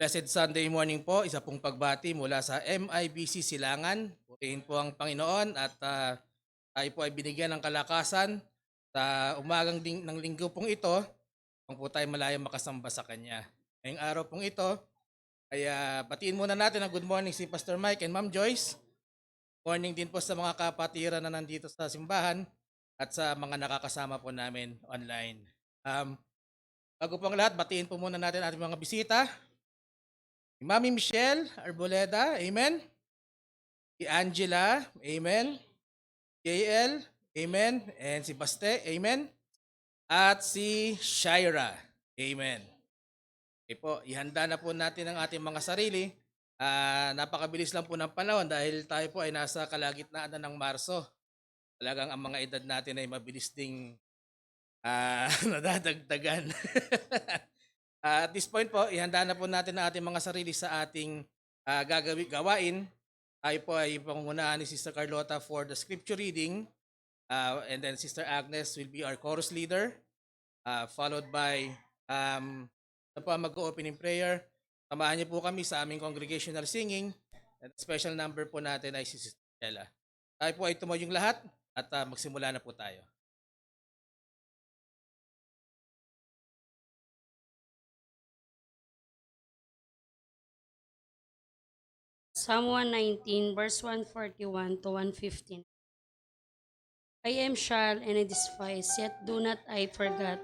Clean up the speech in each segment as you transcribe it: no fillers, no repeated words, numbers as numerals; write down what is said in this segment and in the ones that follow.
Blessed Sunday morning po, isa pong pagbati mula sa MIBC Silangan. Purihin po ang Panginoon at tayo po ay binigyan ng kalakasan sa umagang ng linggo pong ito kung po tayo malayang makasamba sa Kanya. Ngayong araw pong ito ay batiin muna natin ang good morning si Pastor Mike and Ma'am Joyce. Morning din po sa mga kapatiran na nandito sa simbahan at sa mga nakakasama po namin online. Bago po ang lahat, batiin po muna natin ating mga bisita. Mami Michelle Arboleda, amen. Si Angela, amen. JL, amen. And si Baste, amen. At si Shaira, amen. Okay po, ihanda na po natin ang ating mga sarili. Napakabilis lang po ng panahon dahil tayo po ay nasa kalagitnaan na ng Marso. Talagang ang mga edad natin ay mabilis ding nadadagdagan. At this point po, ihanda na po natin ang ating mga sarili sa ating gawain. Tayo po ay pangungunahan ni Sister Carlota for the scripture reading. And then Sister Agnes will be our chorus leader. Followed by po mag-opening prayer. Samahan niyo po kami sa aming congregational singing. At special number po natin ay si Sister Stella. Tayo po ay tumayong lahat at magsimula na po tayo. Psalm 119, verse 141 to 115. I am shall and I despise, yet do not I forget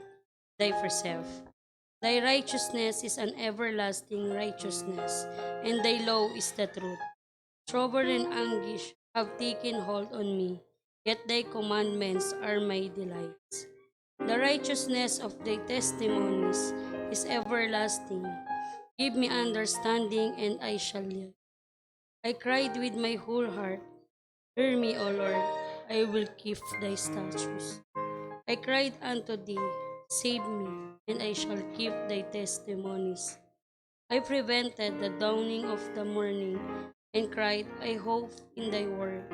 thy preserve. Thy righteousness is an everlasting righteousness, and thy law is the truth. Trouble and anguish have taken hold on me, yet thy commandments are my delights. The righteousness of thy testimonies is everlasting. Give me understanding, and I shall live. I cried with my whole heart, hear me, O Lord, I will keep thy statutes. I cried unto thee, save me, and I shall keep thy testimonies. I prevented the dawning of the morning, and cried, I hope in thy word.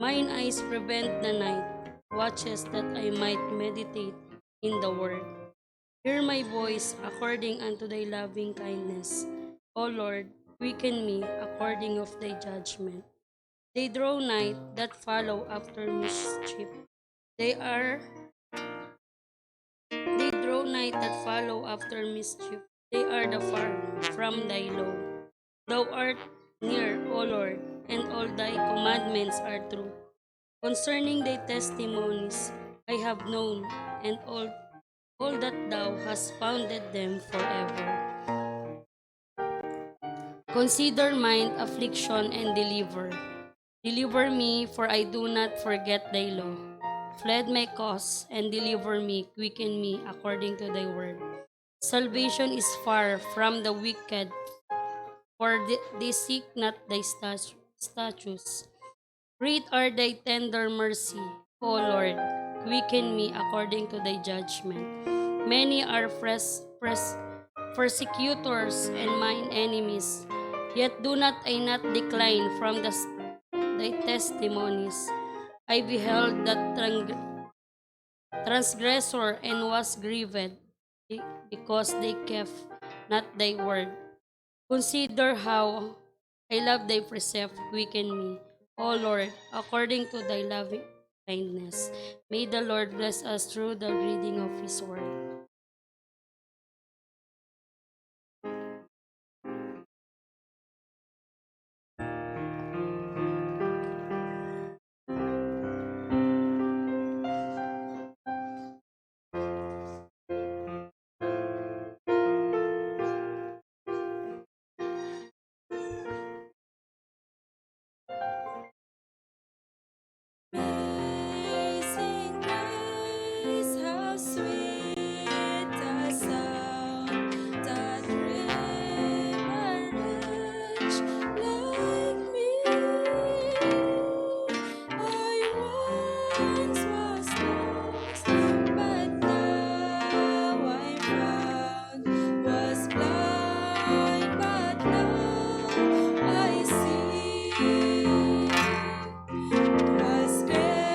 Mine eyes prevent the night, watches that I might meditate in the word. Hear my voice according unto thy loving kindness, O Lord, quicken me according of thy judgment. They draw night that follow after mischief. They draw night that follow after mischief. They are the far from thy law. Thou art near, O Lord, and all thy commandments are true. Concerning thy testimonies I have known, and all that thou hast founded them forever. Consider mine affliction and deliver. Deliver me, for I do not forget thy law. Fled my cause, and deliver me, quicken me according to thy word. Salvation is far from the wicked, for they seek not thy statutes. Great are thy tender mercy, O Lord, quicken me according to thy judgment. Many are persecutors and mine enemies, yet do not I not decline from thy testimonies. I beheld that transgressor and was grieved, because they kept not thy word. Consider how I love thy precept, quicken me, O Lord, according to thy loving kindness. May the Lord bless us through the reading of his word. Amazing grace, how sweet the sound that saved a wretch like me. I once was lost, but now I'm found. Was blind, but now I see. Was dead.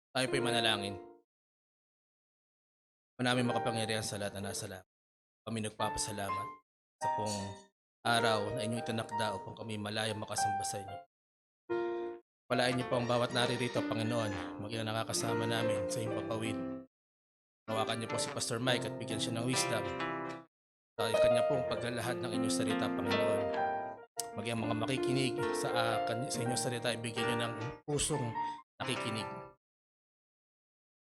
Tayo po'y manalangin. Manaming makapangyarihan sa lahat na nasa langit. Kami nagpapasalamat sa pong araw na inyong itinakda upang kami malaya makasamba sa inyo. Palain niyo po ang bawat naririto, Panginoon, maging ang nakakasama namin sa inyong papawid. Hawakan niyo po si Pastor Mike at bigyan siya ng wisdom sa kanya pong paglalahad ng inyong salita, Panginoon. Maging ang mga makikinig sa inyong salita, ibigyan niyo ng pusong nakikinig.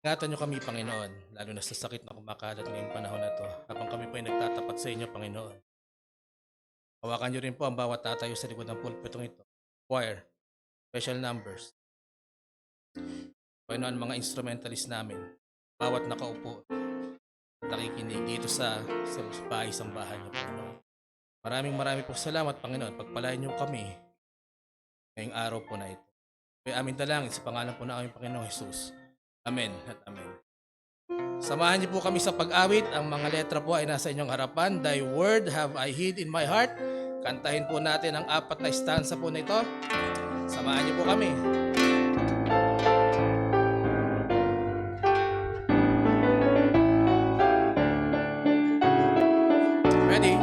Ingatan niyo kami, Panginoon, lalo na sa sakit na kumakalat ngayong panahon na to, habang kami po ay nagtatapat sa inyo, Panginoon. Hawakan niyo rin po ang bawat tatayo sa likod ng pulpitong ito. Choir, special numbers. Panginoon, mga instrumentalist namin, bawat nakaupo, nakikinig dito sa bahay-sambahan niyo, Panginoon. Maraming po salamat, Panginoon. Pagpalain niyo kami ngayong araw po na ito. Kaya amin dalangin sa pangalan po na aming Panginoong Jesus. Amen at amen. Samahan niyo po kami sa pag-awit. Ang mga letra po ay nasa inyong harapan. Thy word have I hid in my heart. Kantahin po natin ang 4 na stanza po na ito. Samahan niyo po kami. Ready?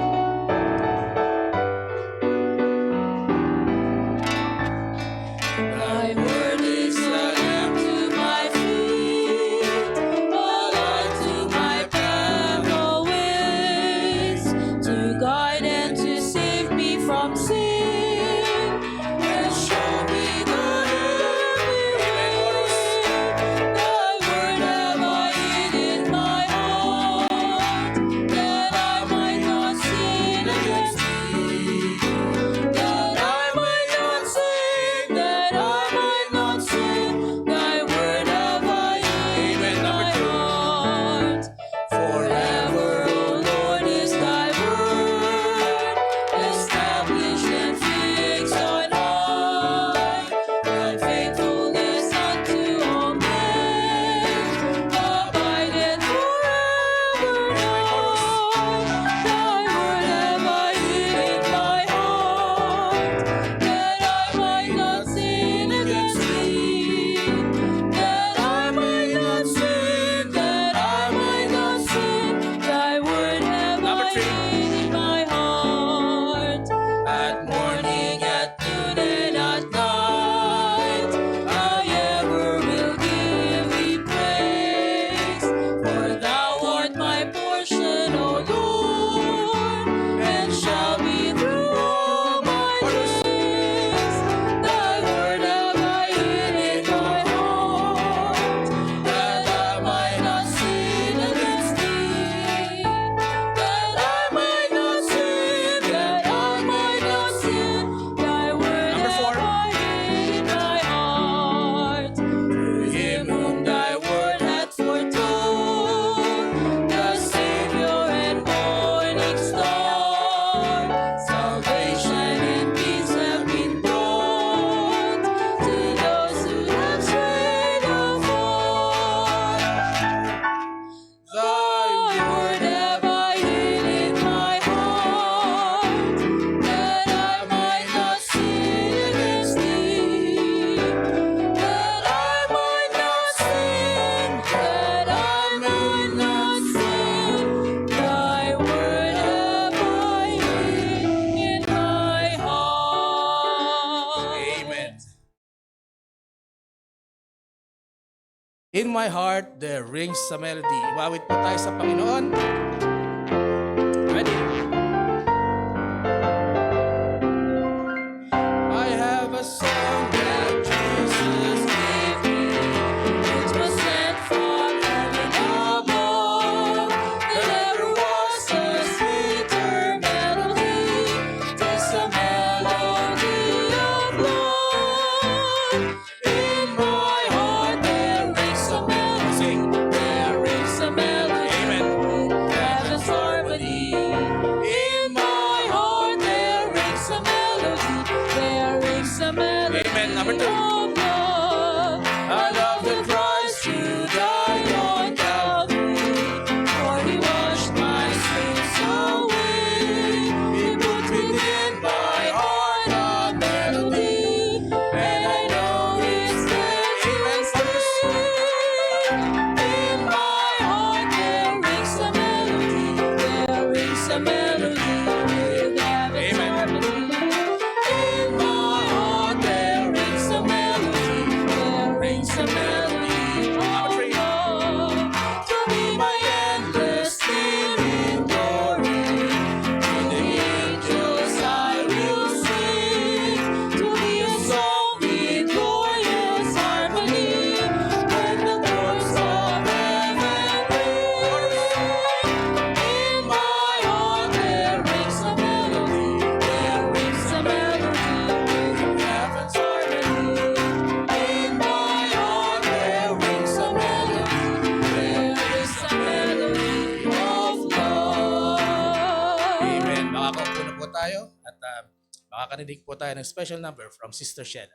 Thy word is a lamp to my feet, a light to my path always, to guide and to save me from sin, and show me the In my heart, there rings a melody. Iwawit po tayo sa Panginoon. Ready? I have a song that Jesus gave me. It was sent from heaven above. There never was a sweeter melody. Tis a melody of love. In my heart there rings a melody. Sing. There rings a melody. Amen. Heaven's harmony. In my heart there rings a melody. There rings a melody. Amen. Number 2. Of love. I love the Christ who died on Calvary. For he washed my sins away. He put within my heart a melody. And I know it's there to stay. In my heart there rings a melody. There rings a melody with heaven's Amen. harmony. In my heart there rings a melody. There rings a melody of love. To be my endless living glory. To the angels I will sing. To be a song with glorious harmony. When the chords of heaven ring. In my heart there rings a melody. There rings a melody with heaven's harmony. In my heart there rings a melody. There is a melody of love. Amen. Makakaupo na po tayo at makakaninig po tayo ng special number from Sister Sheila.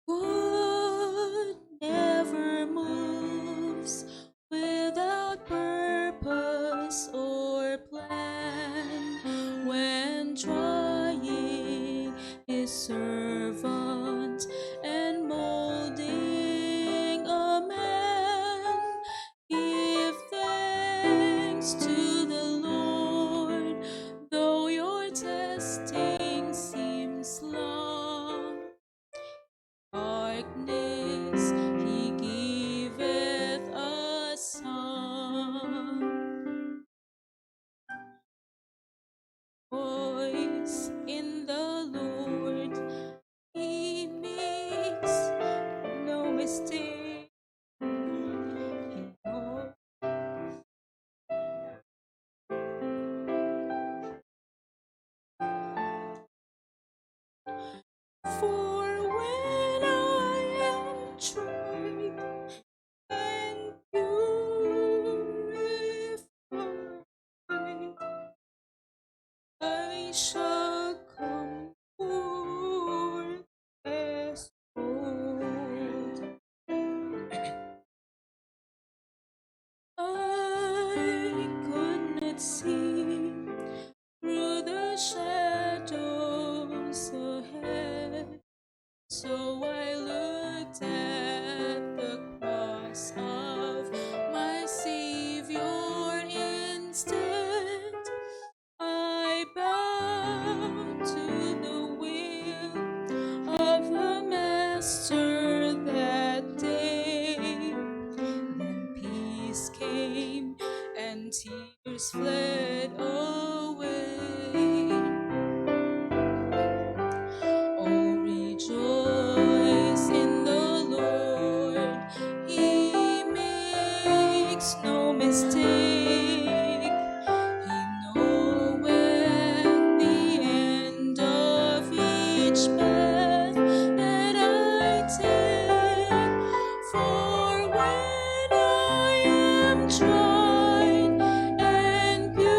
God never moves without purpose or plan. When trying his servant and molding a man, give thanks to the Lord, though your testing seems long. Darkness, he giveth a song. Voice in the Lord, he makes no mistake. He knows. For when I am tried and purified, I shall come forth as gold. I could not see through the shadows ahead, so I looked at the cross of my Savior instead. I bowed to the will of the Master that day. Then peace came and tears fled away. Oh, rejoice in the Lord, he makes no mistake. He knoweth the end of each path that I take. For when I am tried and purified,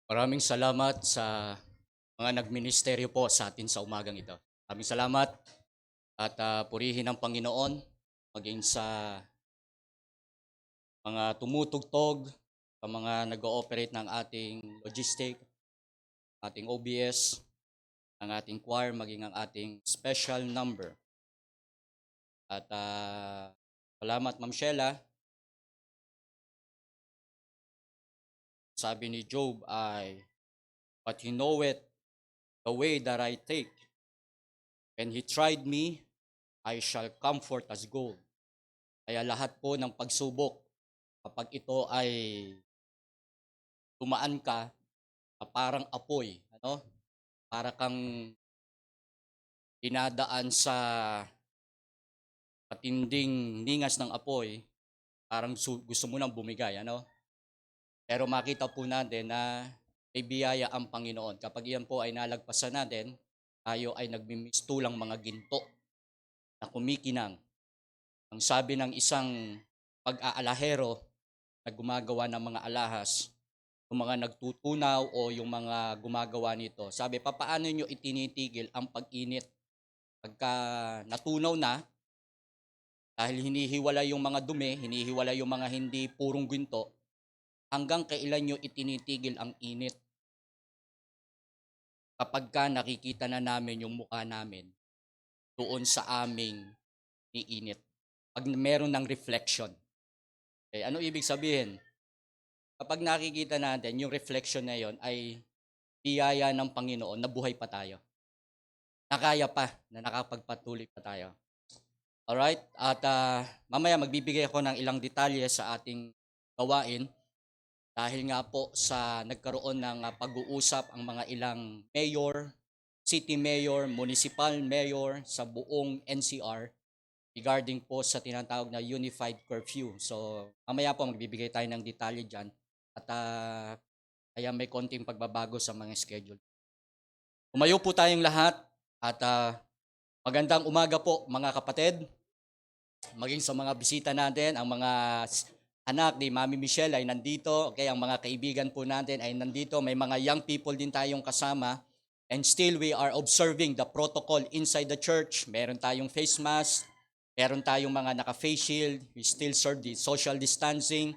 Maraming salamat sa mga nagministeryo po sa atin sa umagang ito. Maraming salamat at purihin ang Panginoon maging sa mga tumutugtog, sa mga nag-ooperate ng ating logistic, ating OBS, ang ating choir, maging ang ating special number. At salamat Ma'am Sheila. Sabi ni Job ay, "But he knoweth the way that I take. When he tried me, I shall comfort as gold." Kaya lahat po ng pagsubok, kapag ito ay tumaan ka, parang apoy, ano? Para kang dinadaan sa matinding ningas ng apoy, parang gusto mo nang bumigay, ano? Pero makita po natin na may biyaya ang Panginoon. Kapag iyan po ay nalagpasan natin, tayo ay nagmimistulang mga ginto na kumikinang. Ang sabi ng isang pag-aalahero na gumagawa ng mga alahas, yung mga nagtutunaw o yung mga gumagawa nito, sabi, papaano nyo itinitigil ang pag-init? Pagka natunaw na, dahil hinihiwalay yung mga dumi, hinihiwalay yung mga hindi purong ginto, hanggang kailan nyo itinitigil ang init? Kapag ka nakikita na namin yung mukha namin doon sa aming niinit. Pag meron ng reflection. Okay, ano ibig sabihin? Kapag nakikita natin yung reflection na yon ay biyaya ng Panginoon na buhay pa tayo. Nakaya pa, na nakapagpatuloy pa tayo. Alright? At mamaya magbibigay ako ng ilang detalye sa ating gawain. Dahil nga po sa nagkaroon ng pag-uusap ang mga ilang mayor, city mayor, municipal mayor sa buong NCR regarding po sa tinatawag na unified curfew. So mamaya po magbibigay tayo ng detalye dyan at kaya may konting pagbabago sa mga schedule. Umayo po tayong lahat at magandang umaga po mga kapatid, maging sa mga bisita natin, ang mga anak ni Mami Michelle ay nandito, okay, ang mga kaibigan po natin ay nandito, may mga young people din tayong kasama, and still we are observing the protocol inside the church. Meron tayong face mask, meron tayong mga naka-face shield, we still serve the social distancing,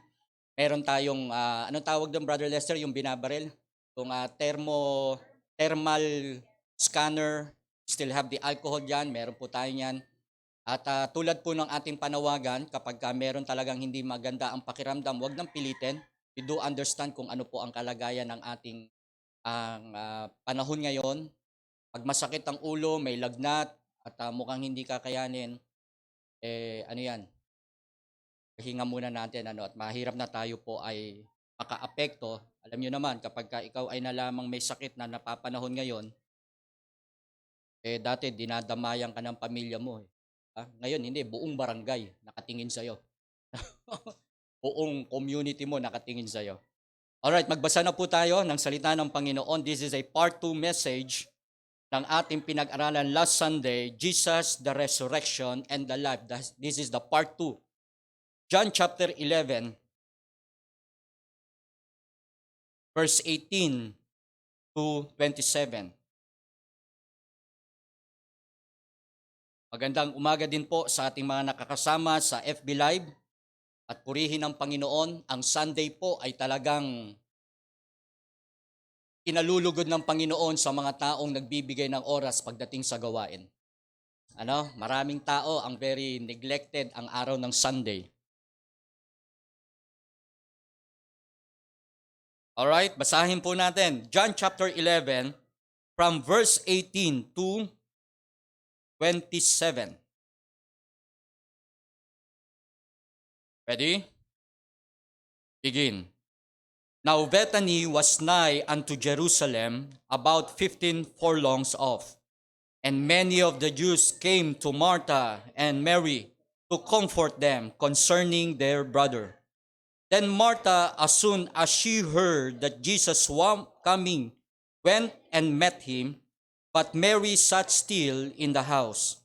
meron tayong, anong tawag doon Brother Lester, yung binabaril, yung thermal scanner, still have the alcohol dyan, meron po tayo yan. At tulad po ng ating panawagan, kapag meron talagang hindi maganda ang pakiramdam, huwag nang pilitin. We do understand kung ano po ang kalagayan ng ating panahon ngayon. Pag masakit ang ulo, may lagnat, at mukhang hindi kakayanin, ano yan, hinga muna natin, at mahirap na tayo po ay maka-apekto. Alam nyo naman, kapag ikaw ay nalamang may sakit na napapanahon ngayon, dati dinadamayan ka ng pamilya mo. Ngayon, hindi. Buong barangay nakatingin sa'yo. Buong community mo nakatingin sa'yo. Alright, magbasa na po tayo ng salita ng Panginoon. This is a part 2 message ng ating pinag-aralan last Sunday, Jesus, the Resurrection, and the Life. This is the part 2. John chapter 11, verse 18 to 27. Magandang umaga din po sa ating mga nakakasama sa FB Live at purihin ang Panginoon. Ang Sunday po ay talagang kinalulugod ng Panginoon sa mga taong nagbibigay ng oras pagdating sa gawain. Maraming tao ang very neglected ang araw ng Sunday. Alright, basahin po natin. John chapter 11 from verse 18 to 27. Ready? Begin. Now Bethany was nigh unto Jerusalem, about 15 furlongs off. And many of the Jews came to Martha and Mary to comfort them concerning their brother. Then Martha, as soon as she heard that Jesus was coming, went and met him, but Mary sat still in the house.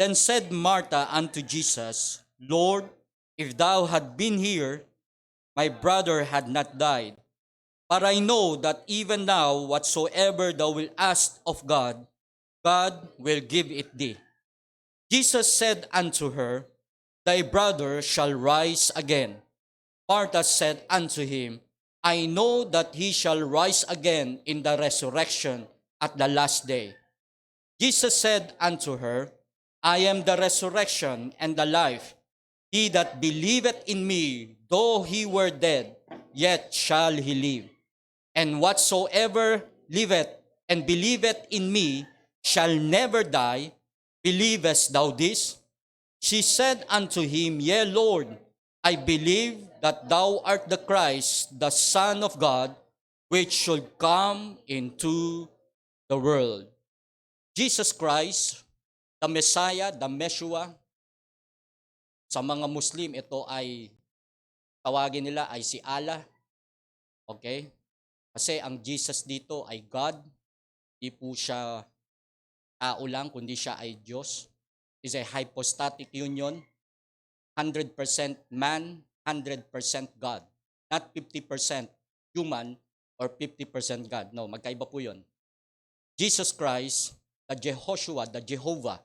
Then said Martha unto Jesus, Lord, if thou had been here, my brother had not died. But I know that even now, whatsoever thou wilt ask of God, God will give it thee. Jesus said unto her, Thy brother shall rise again. Martha said unto him, I know that he shall rise again in the resurrection at the last day. Jesus said unto her, I am the resurrection and the life. He that believeth in me, though he were dead, yet shall he live. And whatsoever liveth and believeth in me shall never die. Believest thou this? She said unto him, Yea, Lord, I believe that thou art the Christ, the Son of God, which should come into the world. Jesus Christ, the Messiah, the Meshua, sa mga Muslim, ito ay, tawagin nila ay si Allah. Okay? Kasi ang Jesus dito ay God, di po siya tao lang, kundi siya ay Diyos. Is a hypostatic union, 100% man, 100% God. Not 50% human or 50% God. No, magkaiba po yun. Jesus Christ, the Jehoshua, the Jehovah,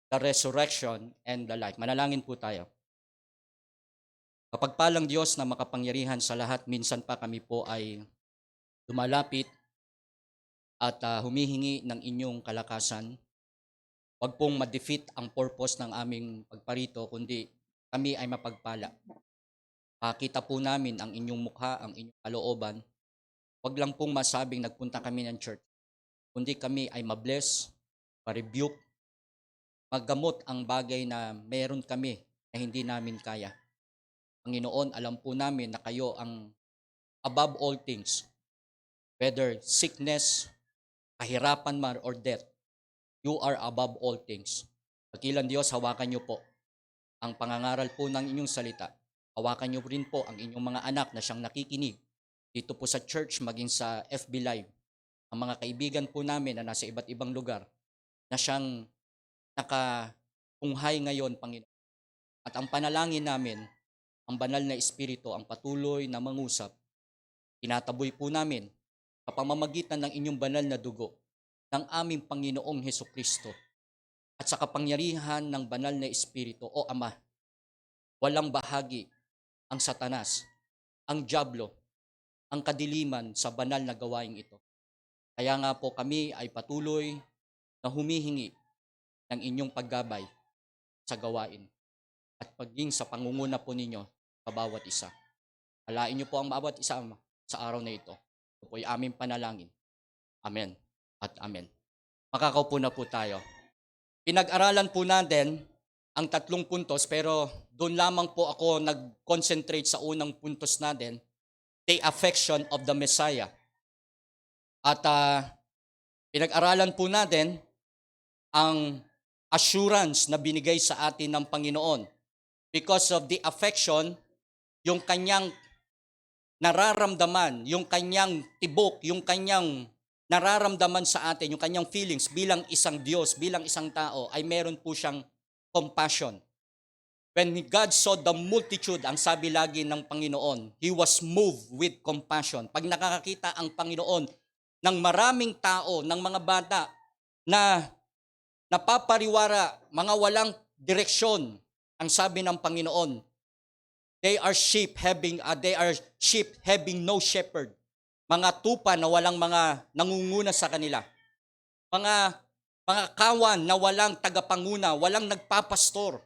the resurrection, and the life. Manalangin po tayo. Kapagpalang Diyos na makapangyarihan sa lahat, minsan pa kami po ay lumalapit at humihingi ng inyong kalakasan. Huwag pong ma-defeat ang purpose ng aming pagparito, kundi kami ay mapagpala. Pakita po namin ang inyong mukha, ang inyong kalooban. Huwag lang pong masabing nagpunta kami ng church, kundi kami ay ma-bless, ma-rebuke, maggamot ang bagay na meron kami na hindi namin kaya. Panginoon, alam po namin na kayo ang above all things, whether sickness, kahirapan man, or death, you are above all things. Dakilang Diyos, hawakan niyo po ang pangangaral po ng inyong salita. Hawakan niyo rin po ang inyong mga anak na siyang nakikinig dito po sa church, maging sa FB Live. Ang mga kaibigan po namin na nasa iba't ibang lugar na siyang nakapunghay ngayon, Panginoon. At ang panalangin namin, ang banal na Espiritu ang patuloy na mangusap. Tinataboy po namin sa pamamagitan ng inyong banal na dugo ng aming Panginoong Hesukristo at sa kapangyarihan ng banal na Espiritu, O Ama, walang bahagi ang Satanas, ang Diablo, ang kadiliman sa banal na gawain ito. Kaya nga po kami ay patuloy na humihingi ng inyong paggabay sa gawain at paging sa pangunguna po ninyo sa bawat isa. Alain niyo po ang bawat isa sa araw na ito. Ito po ay aming panalangin. Amen at amen. Makakaupo na po tayo. Pinag-aralan po natin ang 3 puntos, pero doon lamang po ako nag-concentrate sa unang puntos natin, the affection of the Messiah. At pinag-aralan po natin ang assurance na binigay sa atin ng Panginoon. Because of the affection, yung kanyang nararamdaman, yung kanyang tibok, yung kanyang nararamdaman sa atin, yung kanyang feelings bilang isang Diyos, bilang isang tao, ay meron po siyang compassion. When God saw the multitude, ang sabi lagi ng Panginoon, He was moved with compassion. Pag nakakakita ang Panginoon ng maraming tao, ng mga bata na napapariwara, mga walang direksyon, ang sabi ng Panginoon, they are sheep having no shepherd. Mga tupa na walang mga nangunguna sa kanila. Mga kawan na walang tagapanguna, walang nagpapastor.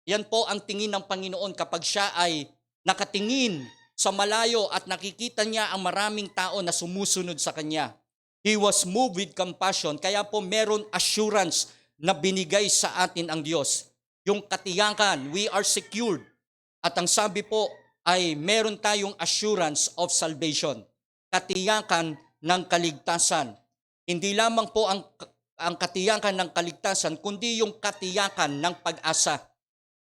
Yan po ang tingin ng Panginoon kapag siya ay nakatingin sa malayo at nakikita niya ang maraming tao na sumusunod sa kanya. He was moved with compassion, kaya po meron assurance na binigay sa atin ang Diyos. Yung katiyakan, we are secured. At ang sabi po ay meron tayong assurance of salvation. Katiyakan ng kaligtasan. Hindi lamang po ang katiyakan ng kaligtasan, kundi yung katiyakan ng pag-asa.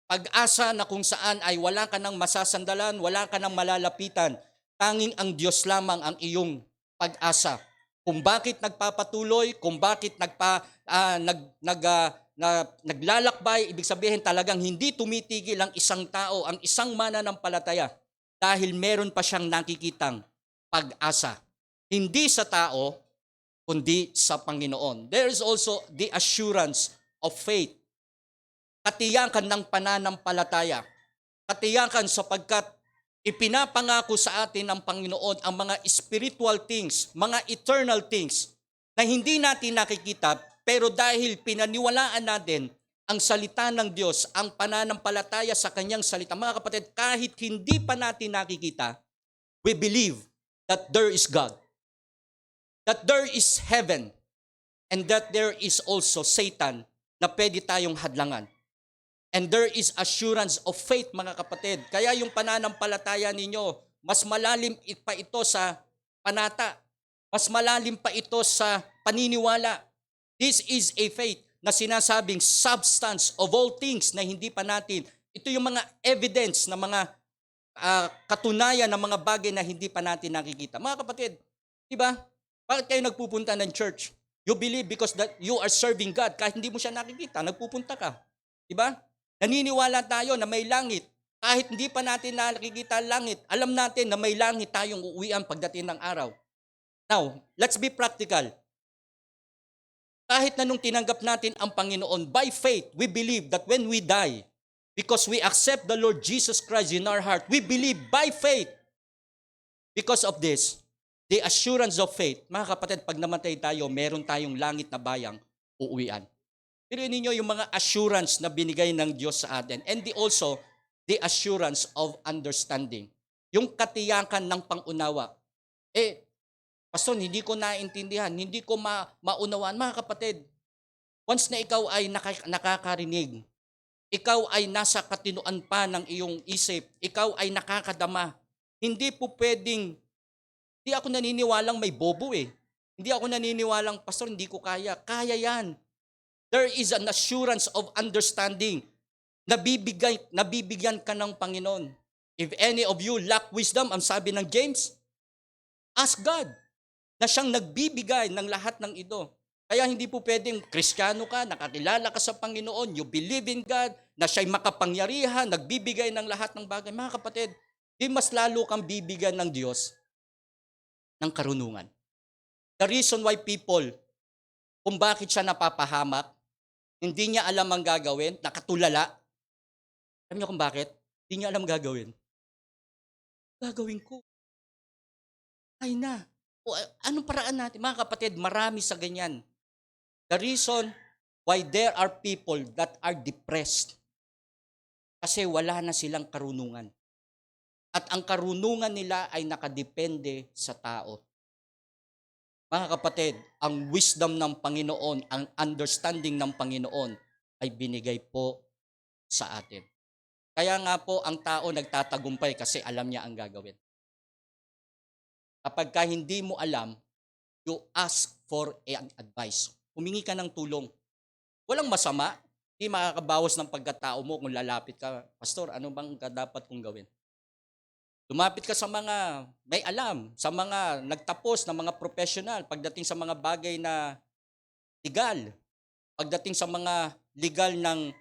Pag-asa na kung saan ay wala ka nang masasandalan, wala ka nang malalapitan. Tanging ang Diyos lamang ang iyong pag-asa. Kung bakit nagpapatuloy, kung bakit naglalakbay, ibig sabihin talagang hindi tumitigil ang isang tao, ang isang mananampalataya, dahil meron pa siyang nakikitang pag-asa. Hindi sa tao, kundi sa Panginoon. There is also the assurance of faith. Katiyakan ng pananampalataya. Katiyakan sapagkat ipinapangako sa atin ng Panginoon ang mga spiritual things, mga eternal things na hindi natin nakikita, pero dahil pinaniwalaan natin ang salita ng Diyos, ang pananampalataya sa kanyang salita. Mga kapatid, kahit hindi pa natin nakikita, we believe that there is God, that there is heaven, and that there is also Satan na pwede tayong hadlangan. And there is assurance of faith, mga kapatid. Kaya yung pananampalataya ninyo, mas malalim pa ito sa panata. Mas malalim pa ito sa paniniwala. This is a faith na sinasabing substance of all things na hindi pa natin. Ito yung mga evidence na mga katunayan ng mga bagay na hindi pa natin nakikita. Mga kapatid, di ba? Bakit kayo nagpupunta ng church? You believe because that you are serving God. Kahit hindi mo siya nakikita, nagpupunta ka. Di ba? Naniniwala tayo na may langit. Kahit hindi pa natin nakikita langit, alam natin na may langit tayong uuwian pagdating ng araw. Now, let's be practical. Kahit na nung tinanggap natin ang Panginoon, by faith, we believe that when we die, because we accept the Lord Jesus Christ in our heart, we believe by faith. Because of this, the assurance of faith, mga kapatid, pag namatay tayo, meron tayong langit na bayang uuwian. Pero ninyo yung mga assurance na binigay ng Diyos sa atin. And also, the assurance of understanding. Yung katiyakan ng pangunawa. Pastor, hindi ko naintindihan, hindi ko maunawaan. Mga kapatid, once na ikaw ay nakakarinig, ikaw ay nasa katinuan pa ng iyong isip, ikaw ay nakakadama, hindi po pwedeng, hindi ako naniniwalang may bobo eh. Hindi ako naniniwalang, Pastor, hindi ko kaya. Kaya yan. There is an assurance of understanding. Nabibigyan ka ng Panginoon. If any of you lack wisdom, ang sabi ng James, ask God na siyang nagbibigay ng lahat ng ito. Kaya hindi po pwedeng Kristiyano ka, nakakilala ka sa Panginoon, you believe in God, na siya'y makapangyarihan, nagbibigay ng lahat ng bagay. Mga kapatid, di mas lalo kang bibigyan ng Diyos ng karunungan. The reason why people, kung bakit siya napapahamak, hindi niya alam ang gagawin, nakatulala. Alam niyo kung bakit? Hindi niya alam gagawin. Gagawin ko. Ay na. O, anong paraan natin? Mga kapatid, marami sa ganyan. The reason why there are people that are depressed, kasi wala na silang karunungan. At ang karunungan nila ay nakadepende sa tao. Mga kapatid, ang wisdom ng Panginoon, ang understanding ng Panginoon ay binigay po sa atin. Kaya nga po ang tao nagtatagumpay kasi alam niya ang gagawin. Kapag ka hindi mo alam, you ask for an advice. Humingi ka ng tulong. Walang masama, hindi makakabawas ng pagkatao mo kung lalapit ka, Pastor, ano bang dapat kong gawin? Lumapit ka sa mga may alam, sa mga nagtapos na mga professional, pagdating sa mga bagay na legal, pagdating sa mga legal ng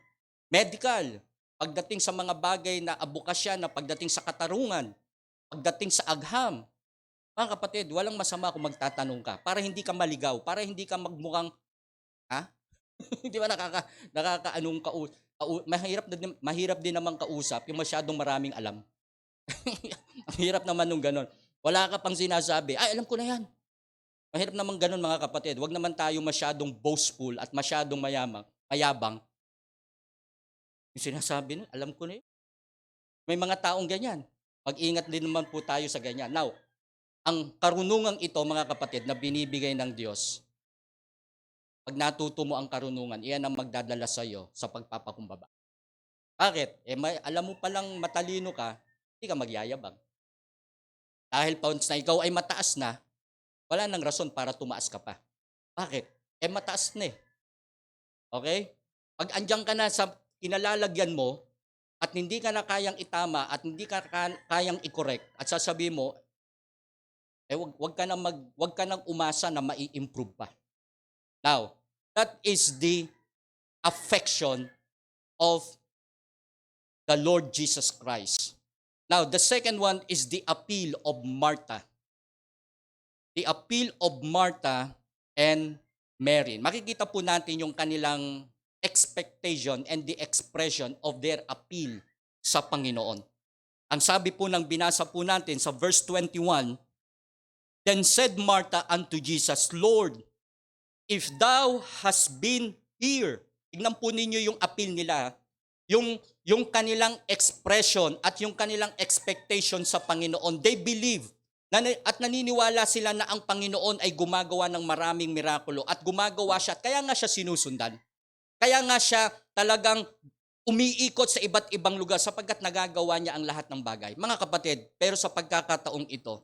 medical, pagdating sa mga bagay na abukasya, na pagdating sa katarungan, pagdating sa agham. Mga kapatid, walang masama kung magtatanong ka para hindi ka maligaw, para hindi ka magmukhang, Hindi ba nakakaanong mahirap din naman kausap yung masyadong maraming alam. Ang hirap naman nung ganon. Wala ka pang sinasabi, ay alam ko na yan. Mahirap naman ganon mga kapatid. Huwag naman tayo masyadong boastful at masyadong mayabang. Yung sinasabi nun, alam ko na yun. May mga taong ganyan. Mag-ingat din naman po tayo sa ganyan. Now, ang karunungang ito mga kapatid na binibigay ng Diyos, pag natuto mo ang karunungan, iyan ang magdadala sa iyo sa pagpapakumbaba. Bakit? Alam mo palang matalino ka, hindi ka magyayabang. Dahil once na ikaw ay mataas na, wala nang rason para tumaas ka pa. Bakit? Mataas na eh. Okay? Pag andyan ka na sa kinalalagyan mo, at hindi ka na kayang itama, at hindi ka kayang i-correct, at sasabihin mo, wag ka nang umasa na mai-improve pa. Now, that is the affection of the Lord Jesus Christ. Now, the second one is the appeal of Martha. the appeal of Martha and Mary. Makikita po natin yung kanilang expectation and the expression of their appeal sa Panginoon. Ang sabi po ng binasa po natin sa verse 21, Then said Martha unto Jesus, Lord, if thou hast been here, tignan po ninyo yung appeal nila, yung kanilang expression at yung kanilang expectation sa Panginoon. They believe at naniniwala sila na ang Panginoon ay gumagawa ng maraming mirakulo at gumagawa siya at kaya nga siya sinusundan. Kaya nga siya talagang umiikot sa iba't ibang lugar sapagkat nagagawa niya ang lahat ng bagay. Mga kapatid, pero sa pagkakataong ito,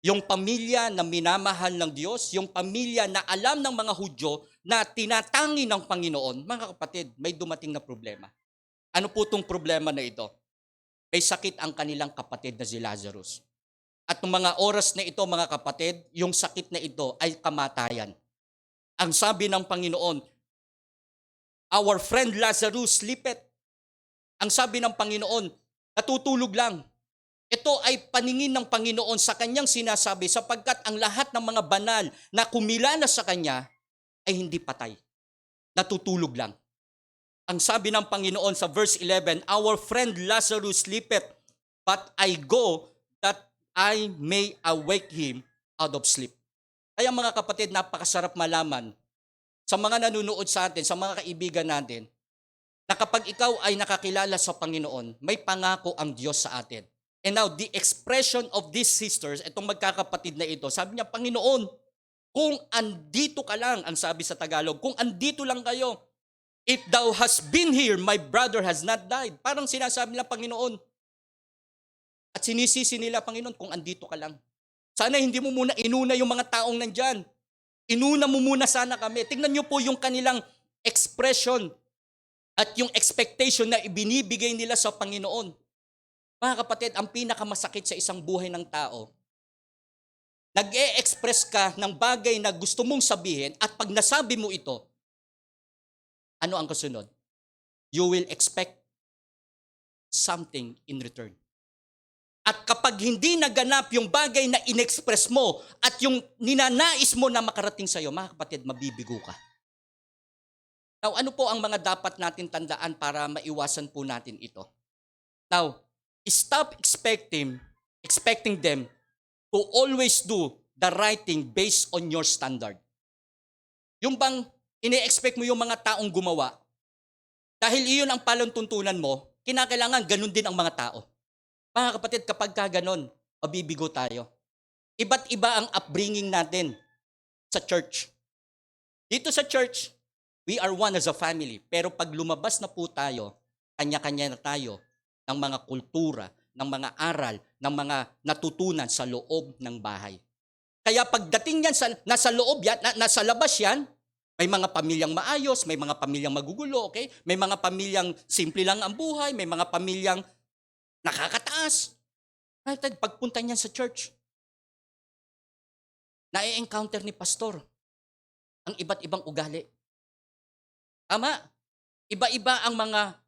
yung pamilya na minamahal ng Diyos, yung pamilya na alam ng mga Hudyo na tinatangi ng Panginoon, mga kapatid, may dumating na problema. Ano po itong problema na ito? May sakit ang kanilang kapatid na si Lazarus. At ng mga oras na ito, mga kapatid, yung sakit na ito ay kamatayan. Ang sabi ng Panginoon, our friend Lazarus sleepeth. Ang sabi ng Panginoon, natutulog lang. Ito ay paningin ng Panginoon sa kanyang sinasabi sapagkat ang lahat ng mga banal na kumilala sa kanya ay hindi patay. Natutulog lang. Ang sabi ng Panginoon sa verse 11, our friend Lazarus sleepeth, but I go that I may awake him out of sleep. Kaya mga kapatid, napakasarap malaman sa mga nanonood sa atin, sa mga kaibigan natin, na kapag ikaw ay nakakilala sa Panginoon, may pangako ang Diyos sa atin. And now, the expression of these sisters, itong magkakapatid na ito, sabi niya, Panginoon, kung andito ka lang, ang sabi sa Tagalog, kung andito lang kayo, if thou hast been here, my brother has not died. Parang sinasabi nila, Panginoon. At sinisisi nila, Panginoon, kung andito ka lang. Sana hindi mo muna inuna yung mga taong nandyan. Inuna mo muna sana kami. Tingnan niyo po yung kanilang expression at yung expectation na ibinibigay nila sa Panginoon. Mga kapatid, ang pinakamasakit sa isang buhay ng tao, nag-e-express ka ng bagay na gusto mong sabihin at pag nasabi mo ito, ano ang kasunod? You will expect something in return. At kapag hindi naganap yung bagay na inexpress mo at yung ninanais mo na makarating sa'yo, mga kapatid, mabibigo ka. Now, ano po ang mga dapat natin tandaan para maiwasan po natin ito? Now, stop expecting them to always do the right thing based on your standard. Yung bang ine-expect mo yung mga taong gumawa, dahil iyon ang palantuntunan mo, kinakailangan ganun din ang mga tao. Mga kapatid, kapag ganon, mabibigo tayo. Iba't iba ang upbringing natin sa church. Dito sa church, we are one as a family. Pero pag lumabas na po tayo, kanya-kanya na tayo ng mga kultura, ng mga aral, ng mga natutunan sa loob ng bahay. Kaya pagdating yan, nasa loob yan, nasa labas yan, may mga pamilyang maayos, may mga pamilyang magugulo, okay? May mga pamilyang simple lang ang buhay, may mga pamilyang nakakataas. Pagpunta niyan sa church, na-encounter ni pastor ang iba't ibang ugali. Tama? Iba-iba ang mga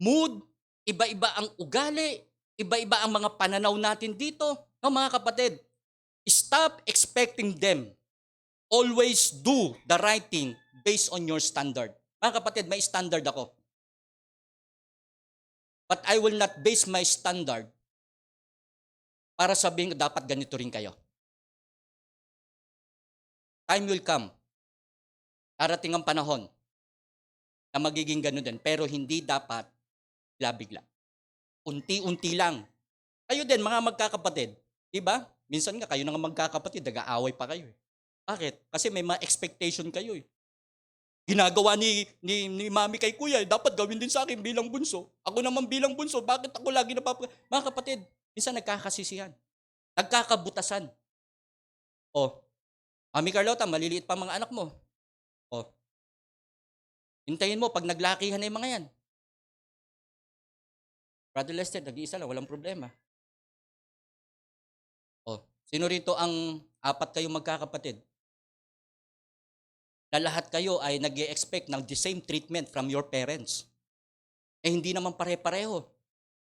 mood, iba-iba ang ugali, iba-iba ang mga pananaw natin dito. No, mga kapatid, stop expecting them. Always do the right thing based on your standard. Mga kapatid, may standard ako. But I will not base my standard para sabihin dapat ganito rin kayo. Time will come. Darating ang panahon na magiging ganun din. Pero hindi dapat bigla-bigla. Unti-unti lang. Kayo din, mga magkakapatid. Diba? Minsan nga, kayo na nga magkakapatid, nag-aaway pa kayo. Bakit? Kasi may mga expectation kayo. Ginagawa ni mami kay kuya, dapat gawin din sa akin bilang bunso. Ako naman bilang bunso, bakit ako lagi Mga kapatid, minsan nagkakasisihan. Nagkakabutasan. Mami Carlota, maliliit pa mga anak mo. Hintayin mo, pag naglakihan na yung mga yan. Brother Lester, nag-iisa lang, walang problema. Sino rito ang 4 kayong magkakapatid? Na lahat kayo ay nag-e-expect ng the same treatment from your parents. Hindi naman pare-pareho.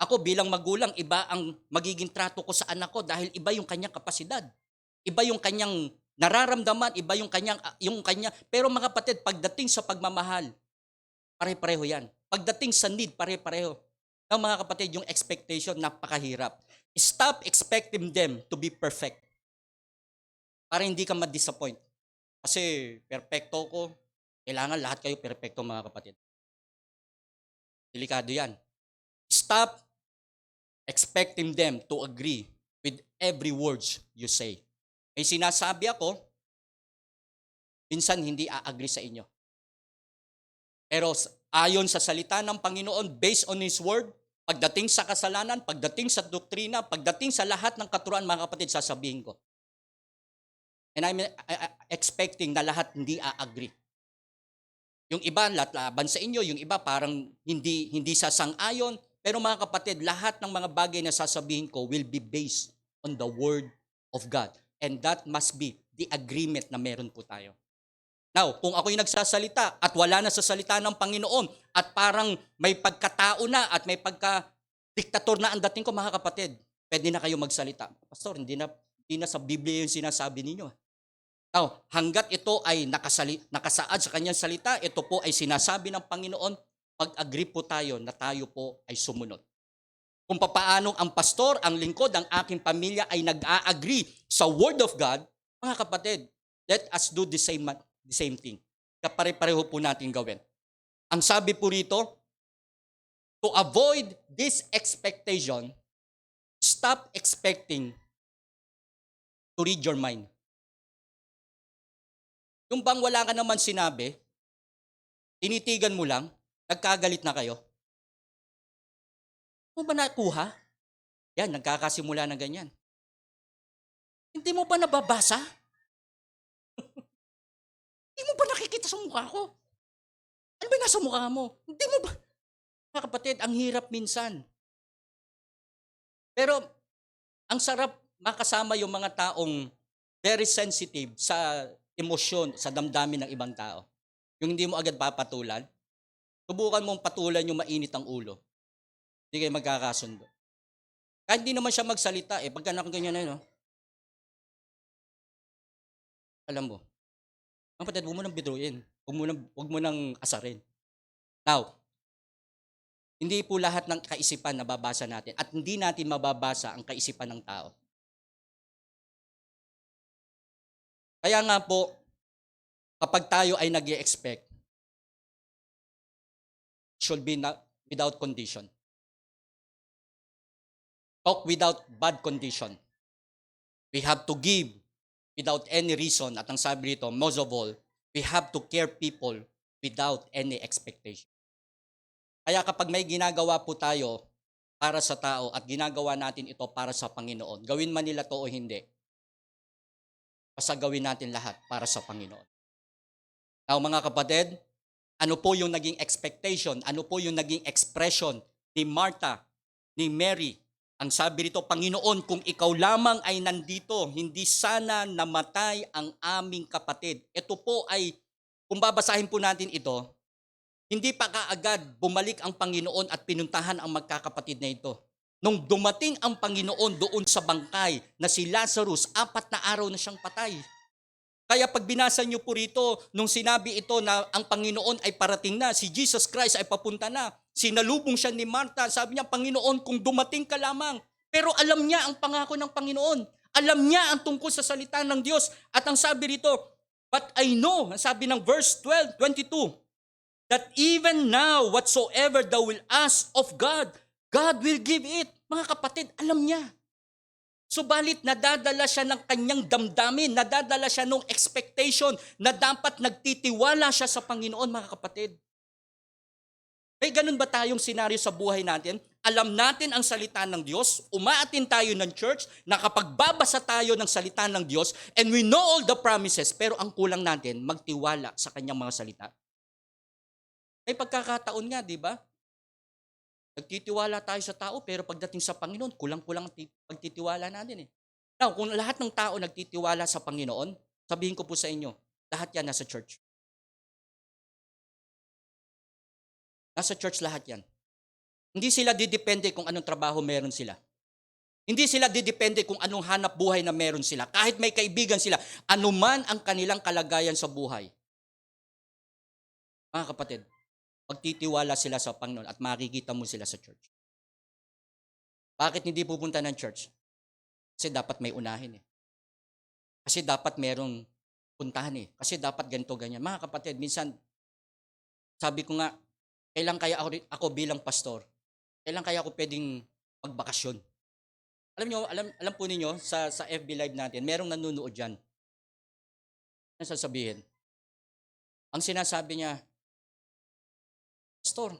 Ako bilang magulang, iba ang magiging trato ko sa anak ko dahil iba yung kanyang kapasidad. Iba yung kanyang nararamdaman, iba yung kanya. Pero mga kapatid, pagdating sa pagmamahal, pare-pareho yan. Pagdating sa need, pare-pareho. Now, mga kapatid, yung expectation, napakahirap. Stop expecting them to be perfect. Para hindi ka ma-disappoint. Kasi, perfecto ko. Kailangan lahat kayo perfecto, mga kapatid. Delikado yan. Stop expecting them to agree with every words you say. May sinasabi ako, minsan hindi a-agree sa inyo. Pero ayon sa salita ng Panginoon, based on His Word, pagdating sa kasalanan, pagdating sa doktrina, pagdating sa lahat ng katuruan, mga kapatid, sasabihin ko. And I'm expecting na lahat hindi a-agree. Yung iba, laban sa inyo, yung iba parang hindi sasang-ayon. Pero mga kapatid, lahat ng mga bagay na sasabihin ko will be based on the Word of God. And that must be the agreement na meron po tayo. Now, kung ako yung nagsasalita at wala na sa salita ng Panginoon at parang may pagkatao na at may pagka-diktator na ang dating ko, mga kapatid, pwede na kayo magsalita. Pastor, hindi na sa Biblia yung sinasabi ninyo. Now, hanggat ito ay nakasaad sa kanyang salita, ito po ay sinasabi ng Panginoon, pag-agree po tayo na tayo po ay sumunod. Kung papaanong ang pastor, ang lingkod, ang aking pamilya ay nag-a-agree sa Word of God, mga kapatid, let us do the same thing. Kapare-pareho po natin gawin. Ang sabi po rito, to avoid this expectation, stop expecting to read your mind. Yung bang wala ka naman sinabi, tinitigan mo lang, nagkagalit na kayo. Mo ba nakuha? Yan, nagkakasimula na ganyan. Hindi mo ba nababasa? Hindi mo ba nakikita sa mukha ko? Ano ba nasa mukha mo? Hindi mo ba? Mga kapatid, ang hirap minsan. Pero, ang sarap makasama yung mga taong very sensitive sa emosyon, sa damdamin ng ibang tao. Yung hindi mo agad papatulan, subukan mong patulan yung mainit ang ulo. Hindi kayo magkakasundo. Kahit hindi naman siya magsalita, pagka nakaganyan na yun, alam mo, kapatid, huwag mo nang bidruin. Huwag mo nang asarin. Now, hindi po lahat ng kaisipan nababasa natin at hindi natin mababasa ang kaisipan ng tao. Kaya nga po, kapag tayo ay nag-i-expect, should be without condition. Talk without bad condition. We have to give without any reason. At ang sabi rito, most of all, we have to care people without any expectation. Kaya kapag may ginagawa po tayo para sa tao at ginagawa natin ito para sa Panginoon, gawin man nila to o hindi, basta gawin natin lahat para sa Panginoon. Now mga kapatid, ano po yung naging expectation? Ano po yung naging expression ni Martha, ni Mary? Ang sabi rito, Panginoon, kung ikaw lamang ay nandito, hindi sana namatay ang aming kapatid. Ito po ay, kung babasahin po natin ito, hindi pa kaagad bumalik ang Panginoon at pinuntahan ang magkakapatid na ito. Nung dumating ang Panginoon doon sa bangkay na si Lazarus, 4 na araw na siyang patay. Kaya pag binasa niyo po rito, nung sinabi ito na ang Panginoon ay parating na, si Jesus Christ ay papunta na, sinalubong siya ni Martha, sabi niya, Panginoon, kung dumating ka lamang. Pero alam niya ang pangako ng Panginoon. Alam niya ang tungkol sa salita ng Diyos. At ang sabi rito, but I know, ang sabi ng verse 22, that even now, whatsoever thou will ask of God, God will give it. Mga kapatid, alam niya. Subalit nadadala siya ng kanyang damdamin, nadadala siya ng expectation na dapat nagtitiwala siya sa Panginoon, mga kapatid. May ganun ba tayong senaryo sa buhay natin? Alam natin ang salita ng Diyos, umaatin tayo ng church, nakapagbabasa tayo ng salita ng Diyos, and we know all the promises, pero ang kulang natin, magtiwala sa kanyang mga salita. May pagkakataon nga, di ba? Nagtitiwala tayo sa tao, pero pagdating sa Panginoon, kulang-kulang ang pagtitiwala natin. Now, kung lahat ng tao nagtitiwala sa Panginoon, sabihin ko po sa inyo, lahat yan nasa church. Nasa church lahat yan. Hindi sila didepende kung anong trabaho meron sila. Hindi sila didepende kung anong hanap buhay na meron sila. Kahit may kaibigan sila, anuman ang kanilang kalagayan sa buhay. Mga kapatid, magtitiwala sila sa Panginoon at makikita mo sila sa church. Bakit hindi pupunta ng church? Kasi dapat may unahin eh. Kasi dapat merong puntahan eh. Kasi dapat ganito, ganyan. Mga kapatid, minsan, sabi ko nga, kailan kaya ako bilang pastor, kailan kaya ako pwedeng magbakasyon? Alam nyo, alam po ninyo, sa FB Live natin, merong nanonood dyan. Ano sasabihin? Ang sinasabi niya, Pastor,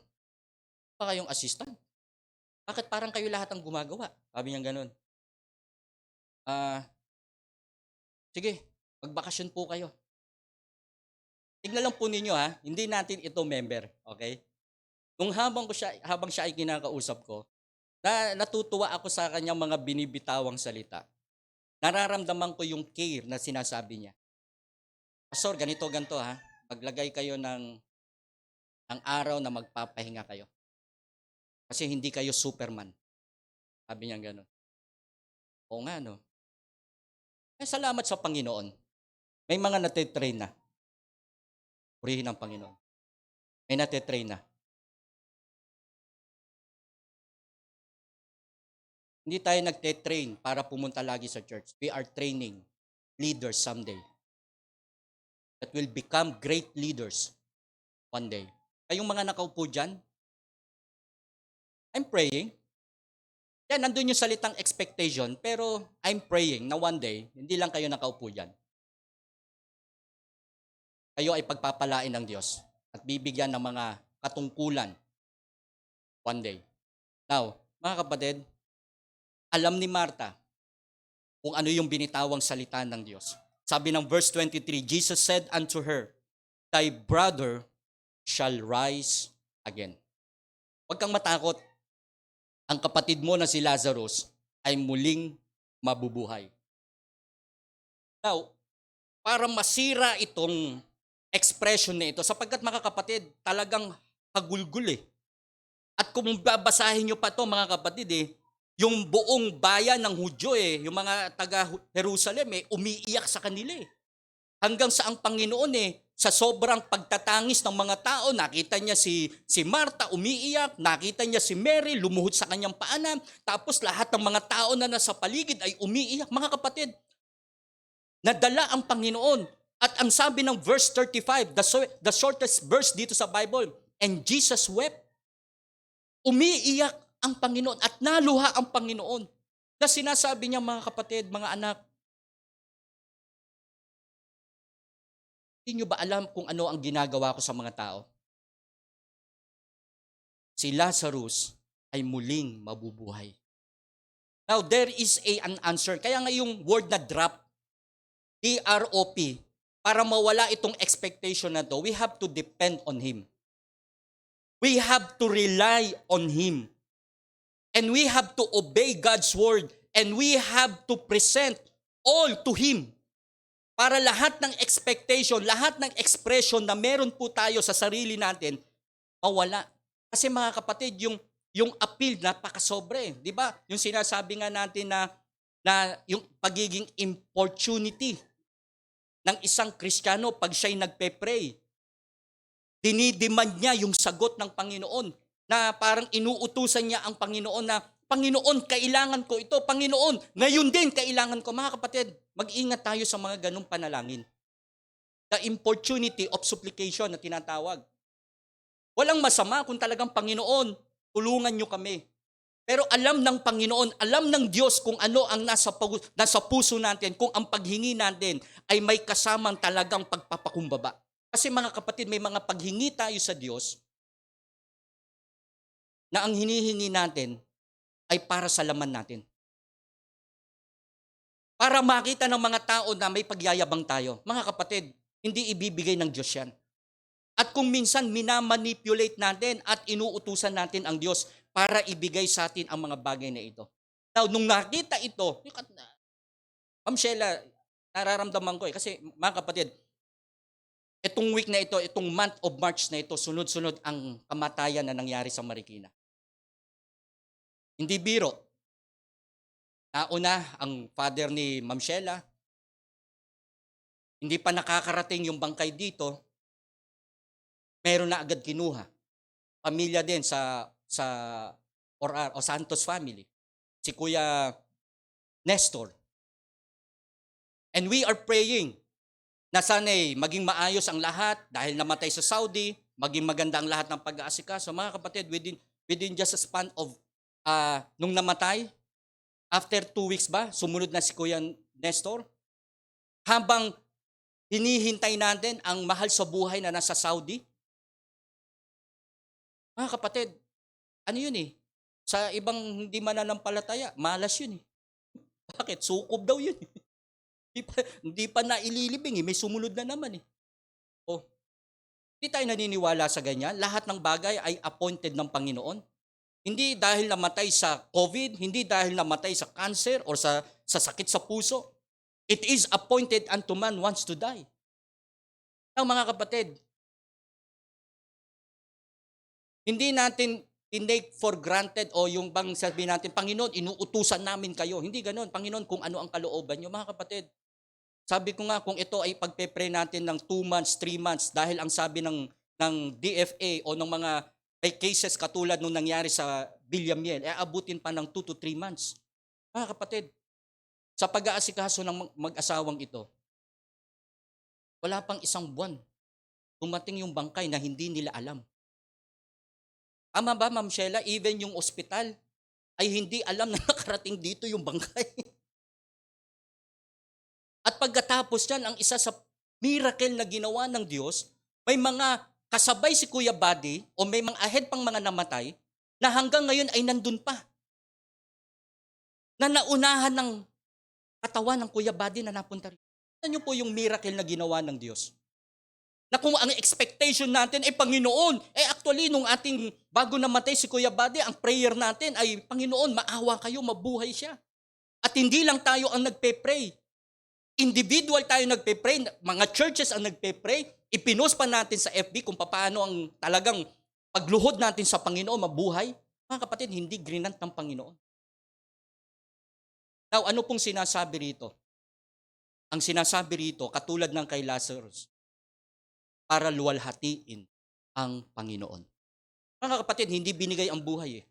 pa kayong assistant? Bakit parang kayo lahat ang gumagawa? Sabi niya ganun. Sige, magbakasyon po kayo. Tignan lang po ninyo ha, hindi natin ito member, okay? Kung habang siya ay kinakausap ko, natutuwa ako sa kanyang mga binibitawang salita. Nararamdaman ko yung care na sinasabi niya. Pastor, ganito ha, maglagay kayo ng araw na magpapahinga kayo. Kasi hindi kayo Superman. Sabi niya gano'n. Oo nga, no? Salamat sa Panginoon. May mga natitrain na. Purihin ang Panginoon. May natitrain na. Hindi tayo nagte-train para pumunta lagi sa church. We are training leaders someday that will become great leaders one day. Kayong mga nakaupo dyan, I'm praying. Yan, nandun yung salitang expectation, pero I'm praying na one day, hindi lang kayo nakaupo dyan. Kayo ay pagpapalain ng Diyos at bibigyan ng mga katungkulan one day. Now, mga kapatid, alam ni Martha kung ano yung binitawang salita ng Diyos. Sabi ng verse 23, Jesus said unto her, Thy brother shall rise again. Huwag kang matakot. Ang kapatid mo na si Lazarus ay muling mabubuhay. Now, para masira itong expression na ito, sapagkat mga kapatid, talagang hagulgul eh. At kung babasahin nyo pa to mga kapatid yung buong bayan ng Hudyo yung mga taga Jerusalem umiiyak sa kanila Hanggang sa ang Panginoon sa sobrang pagtatangis ng mga tao, nakita niya si Martha umiiyak, nakita niya si Mary lumuhod sa kanyang paanan, tapos lahat ng mga tao na nasa paligid ay umiiyak. Mga kapatid, nadala ang Panginoon. At ang sabi ng verse 35, the shortest verse dito sa Bible, and Jesus wept. Umiiyak ang Panginoon at naluha ang Panginoon. Na sinasabi niya mga kapatid, mga anak, hindi nyo ba alam kung ano ang ginagawa ko sa mga tao? Si Lazarus ay muling mabubuhay. Now, there is an answer. Kaya nga yung word na drop, D-R-O-P, para mawala itong expectation na to, we have to depend on Him. We have to rely on Him. And we have to obey God's word. And we have to present all to Him. Para lahat ng expectation, lahat ng expression na meron po tayo sa sarili natin, mawala. Kasi mga kapatid, yung appeal napakasobre. Di ba? Yung sinasabi nga natin na yung pagiging importunity ng isang Kristiyano pag siya'y nagpe-pray. Dinidemand niya yung sagot ng Panginoon na parang inuutusan niya ang Panginoon na, Panginoon, kailangan ko ito. Panginoon, ngayon din kailangan ko. Mga kapatid, mag-ingat tayo sa mga ganong panalangin. The importunity of supplication na tinatawag. Walang masama kung talagang Panginoon, tulungan nyo kami. Pero alam ng Panginoon, alam ng Diyos kung ano ang nasa puso natin, kung ang paghingi natin ay may kasamang talagang pagpapakumbaba. Kasi mga kapatid, may mga paghingi tayo sa Diyos na ang hinihingi natin ay para sa laman natin. Para makita ng mga tao na may pagyayabang tayo. Mga kapatid, hindi ibibigay ng Diyos yan. At kung minsan minamanipulate natin at inuutusan natin ang Diyos para ibigay sa atin ang mga bagay na ito. Now, nung nakita ito, Ma'am Sheila, nararamdaman ko kasi mga kapatid, itong week na ito, itong month of March na ito, sunod-sunod ang kamatayan na nangyari sa Marikina. Hindi biro. Nauna, ang father ni Ma'am Sheila, hindi pa nakakarating yung bangkay dito, meron na agad kinuha. Pamilya din sa o Santos family. Si Kuya Nestor. And we are praying na sana'y maging maayos ang lahat dahil namatay sa Saudi, maging maganda ang lahat ng pag-aasikaso. Mga kapatid, within just a span of, nung namatay, after 2 weeks ba, sumunod na si Kuya Nestor. Habang hinihintay natin ang mahal sa buhay na nasa Saudi. Mga kapatid, ano yun eh? Sa ibang hindi mananampalataya, malas yun eh. Bakit? Sukob daw yun eh. Hindi pa naililibing eh. May sumunod na naman eh. Oh, hindi tayo naniniwala sa ganyan. Lahat ng bagay ay appointed ng Panginoon. Hindi dahil namatay sa COVID, hindi dahil namatay sa cancer or sa sakit sa puso. It is appointed unto man wants to die. Ang mga kapatid, hindi natin tinake for granted o yung bang sabihin natin, Panginoon, inuutusan namin kayo. Hindi ganoon. Panginoon, kung ano ang kalooban nyo. Mga kapatid, sabi ko nga, kung ito ay pagpe-pray natin ng 2 months, 3 months, dahil ang sabi ng DFA o ng mga may cases katulad nung nangyari sa Bilyamiel, abutin pa ng 2 to 3 months. Mga kapatid, sa pag-aasikaso ng mag-asawang ito, wala pang 1 buwan, dumating yung bangkay na hindi nila alam. Tama ba, Ma'am Sheila? Even yung ospital ay hindi alam na nakarating dito yung bangkay. At pagkatapos yan, ang isa sa miracle na ginawa ng Diyos, may mga kasabay si Kuya Buddy o may mga ahead pang mga namatay na hanggang ngayon ay nandun pa. Na naunahan ng katawan ng Kuya Buddy na napunta rin. Ano nyo po yung miracle na ginawa ng Diyos? Na kung ang expectation natin ay Panginoon, actually nung ating bago namatay si Kuya Buddy, ang prayer natin ay, Panginoon, maawa kayo, mabuhay siya. At hindi lang tayo ang nagpe-pray. Individual tayo nagpe-pray, mga churches ang nagpe-pray, ipinost pa natin sa FB kung paano ang talagang pagluhod natin sa Panginoon, mabuhay. Mga kapatid, hindi grinant ng Panginoon. Now, ano pong sinasabi rito? Ang sinasabi rito, katulad ng kay Lazarus, para luwalhatiin ang Panginoon. Mga kapatid, hindi binigay ang buhay eh.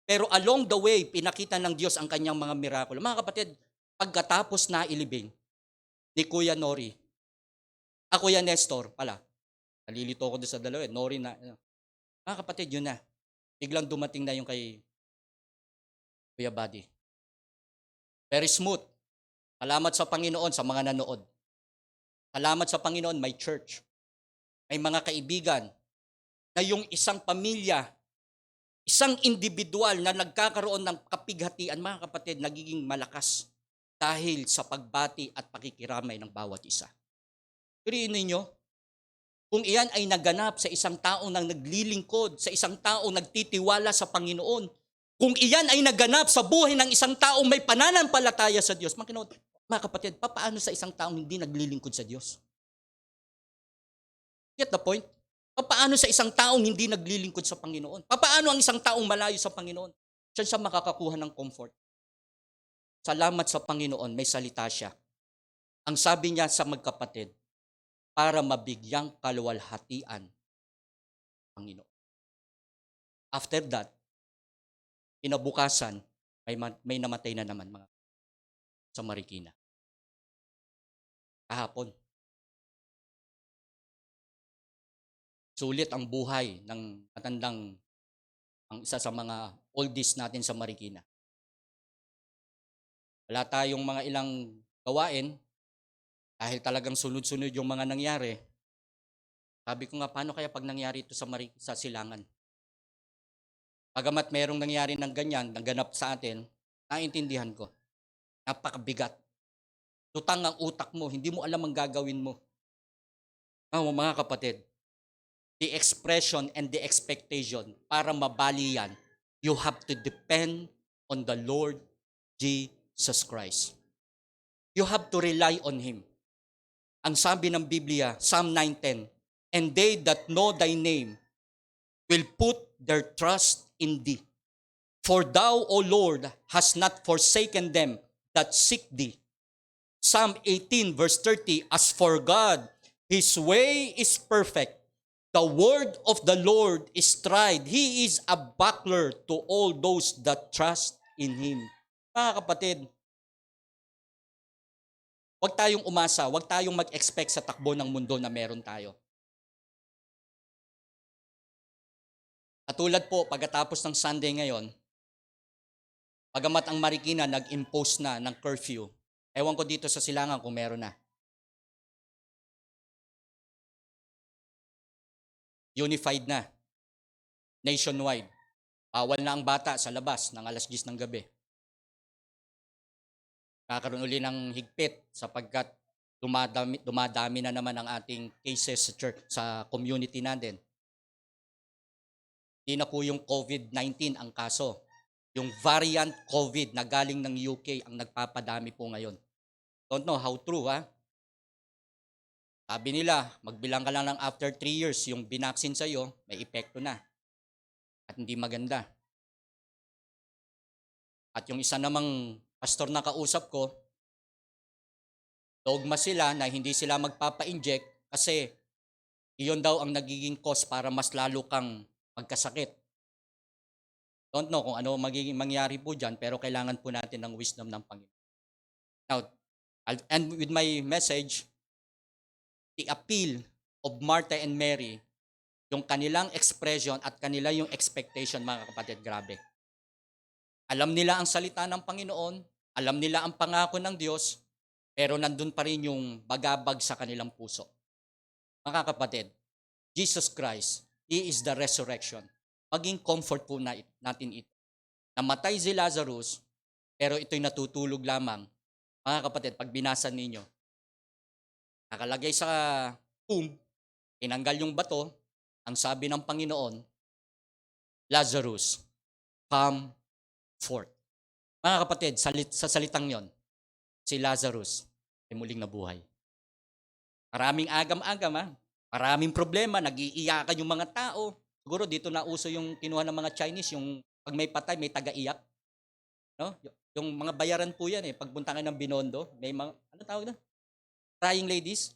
Pero along the way, pinakita ng Diyos ang kanyang mga mirakulo. Mga kapatid, pagkatapos na ilibing ni Kuya Nori, Kuya Nestor pala, nalilito ko doon sa dalawa eh, Nori na. Mga kapatid, yun na. Biglang dumating na yung kay Kuya Buddy. Very smooth. Salamat sa Panginoon sa mga nanood. Salamat sa Panginoon, may church. May mga kaibigan na yung isang pamilya, isang individual na nagkakaroon ng kapighatian, mga kapatid, nagiging malakas dahil sa pagbati at pakikiramay ng bawat isa. Piliin ninyo, kung iyan ay naganap sa isang taong nang naglilingkod, sa isang taong nagtitiwala sa Panginoon, kung iyan ay naganap sa buhay ng isang taong may pananampalataya sa Diyos, mga kapatid, paano sa isang taong hindi naglilingkod sa Diyos? Get the point? Paano sa isang taong hindi naglilingkod sa Panginoon? Paano ang isang taong malayo sa Panginoon? Siya makakakuha ng comfort. Salamat sa Panginoon, may salita siya. Ang sabi niya sa magkapatid, para mabigyang kaluwalhatian Panginoon. After that, kinabukasan, may namatay na naman mga sa Marikina. Kahapon. Sulit ang buhay ng matandang, ang isa sa mga oldies natin sa Marikina. Wala tayong mga ilang gawain dahil talagang sunod-sunod yung mga nangyari. Sabi ko nga, paano kaya pag nangyari ito sa Silangan? Pagamat merong nangyari ng ganyan, naganap sa atin, naintindihan ko. Napakabigat. Lutang ang utak mo, hindi mo alam ang gagawin mo. Mga kapatid, the expression and the expectation, para mabali yan, you have to depend on the Lord Jesus Christ. You have to rely on Him. Ang sabi ng Biblia, Psalm 9:10, and they that know thy name will put their trust in thee. For thou, O Lord, hast not forsaken them that seek thee. Psalm 18 verse 30, as for God, His way is perfect. The word of the Lord is tried. He is a buckler to all those that trust in Him. Mga kapatid, huwag tayong umasa, huwag tayong mag-expect sa takbo ng mundo na meron tayo. Katulad po, pagkatapos ng Sunday ngayon, pagamat ang Marikina nag-impose na ng curfew, ewan ko dito sa Silangan kung meron na. Unified na. Nationwide. Bawal na ang bata sa labas ng alas 10 ng gabi. Kakaroon uli ng higpit sapagkat dumadami na naman ang ating cases sa church, sa community natin. Hindi na po yung COVID-19 ang kaso. Yung variant COVID na galing ng UK ang nagpapadami po ngayon. Don't know how true, ha? Sabi nila, magbilang ka lang ng after 3 years, yung binaksin sa'yo, may epekto na. At hindi maganda. At yung isa namang pastor na kausap ko, dogma sila na hindi sila magpapa-inject kasi iyon daw ang nagiging cause para mas lalo kang magkasakit. Don't know kung ano magiging mangyari po dyan, pero kailangan po natin ng wisdom ng Panginoon. Now, I'll end with my message. The appeal of Martha and Mary, yung kanilang expression at kanila yung expectation, mga kapatid, grabe. Alam nila ang salita ng Panginoon, alam nila ang pangako ng Diyos, pero nandun pa rin yung bagabag sa kanilang puso. Mga kapatid, Jesus Christ, He is the resurrection. Maging comfort po natin ito. Namatay si Lazarus, pero ito'y natutulog lamang. Mga kapatid, pag binasa ninyo, nakalagay sa tomb, tinanggal yung bato, ang sabi ng Panginoon, Lazarus, come forth. Mga kapatid, sa salitang yon, si Lazarus ay muling nabuhay. Maraming agam-agam, ha? Maraming problema, nag-iiyakan yung mga tao. Siguro dito na uso yung kinuha ng mga Chinese, yung pag may patay, may taga-iyak. No? Yung mga bayaran po yan, pagpunta ka ng Binondo, may mga, ano tawag doon? Crying ladies.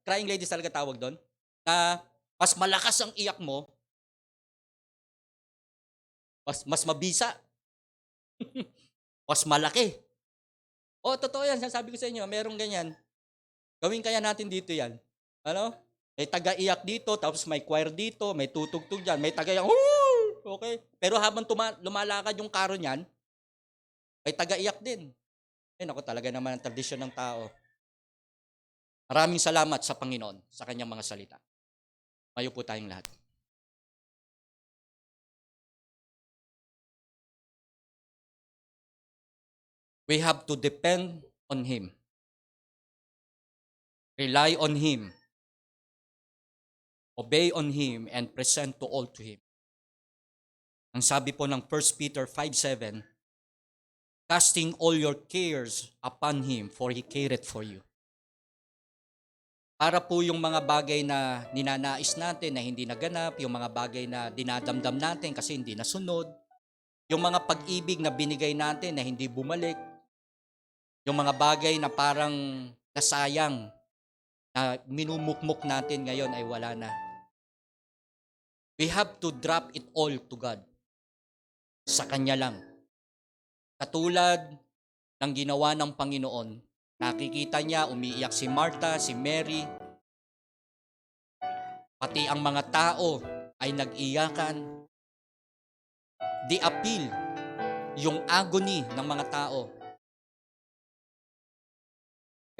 Crying ladies talaga tawag doon. Na mas malakas ang iyak mo, mas mabisa. Mas malaki. O, totoo yan. Sabi ko sa inyo, merong ganyan. Gawin kaya natin dito yan. Ano? May taga-iyak dito, tapos may choir dito, may tutugtog dyan, may taga-iyak, okay. Pero habang lumalakad yung karo niyan, may taga-iyak din. Naku, talaga naman ang tradisyon ng tao. Maraming salamat sa Panginoon, sa kanyang mga salita. Mayo po tayong lahat. We have to depend on Him. Rely on Him. Obey on Him and present to all to Him. Ang sabi po ng 1 Peter 5:7, casting all your cares upon Him, for He careth for you. Para po yung mga bagay na ninanais natin na hindi naganap, yung mga bagay na dinadamdam natin kasi hindi nasunod, yung mga pag-ibig na binigay natin na hindi bumalik, yung mga bagay na parang nasayang, na minumukmuk natin ngayon ay wala na. We have to drop it all to God. Sa Kanya lang. Katulad ng ginawa ng Panginoon, nakikita niya, umiiyak si Martha, si Mary, pati ang mga tao ay nag-iyakan. The appeal, yung agony ng mga tao.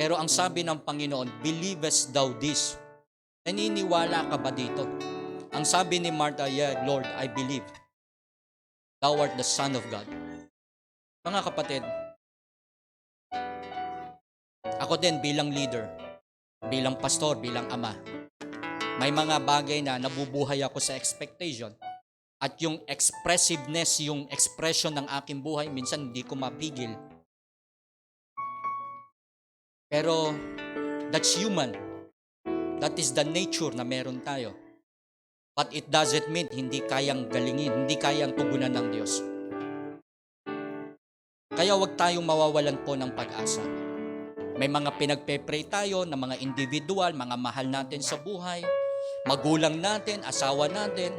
Pero ang sabi ng Panginoon, believest thou this? Naniniwala ka ba dito? Ang sabi ni Martha, yeah, Lord, I believe. Thou art the Son of God. Mga kapatid, ako din bilang leader, bilang pastor, bilang ama, may mga bagay na nabubuhay ako sa expectation at yung expressiveness, yung expression ng aking buhay, minsan hindi ko mapigil. Pero that's human. That is the nature na meron tayo. But it doesn't mean hindi kayang galingin, hindi kayang tugunan ng Diyos. Kaya wag tayong mawawalan po ng pag-asa. May mga pinagpe-pray tayo ng mga individual, mga mahal natin sa buhay, magulang natin, asawa natin,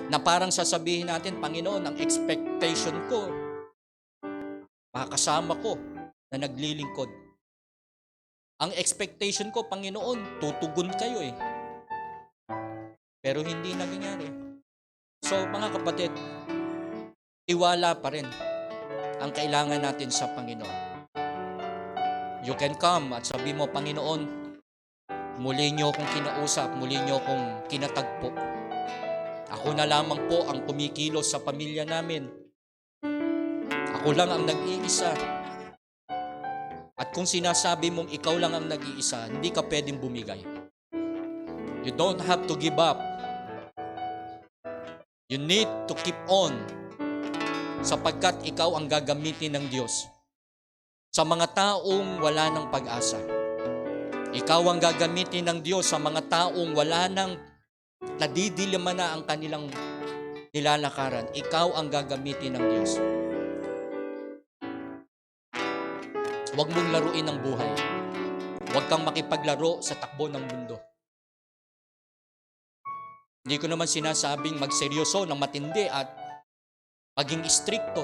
na parang sasabihin natin, Panginoon, ang expectation ko, makakasama ko na naglilingkod. Ang expectation ko, Panginoon, tutugon kayo eh. Pero hindi nangyayari. So mga kapatid, tiwala pa rin ang kailangan natin sa Panginoon. You can come at sabi mo, Panginoon, muli niyo akong kinausap, muli niyo akong kinatagpo. Ako na lamang po ang kumikilos sa pamilya namin. Ako lang ang nag-iisa. At kung sinasabi mong ikaw lang ang nag-iisa, hindi ka pwedeng bumigay. You don't have to give up. You need to keep on sapagkat ikaw ang gagamitin ng Diyos sa mga taong wala ng pag-asa. Ikaw ang gagamitin ng Diyos sa mga taong wala ng nadidilima na ang kanilang nilalakaran. Ikaw ang gagamitin ng Diyos. Huwag mong laruin ang buhay. Huwag kang makipaglaro sa takbo ng mundo. Hindi ko naman sinasabing magseryoso ng matindi at maging istrikto.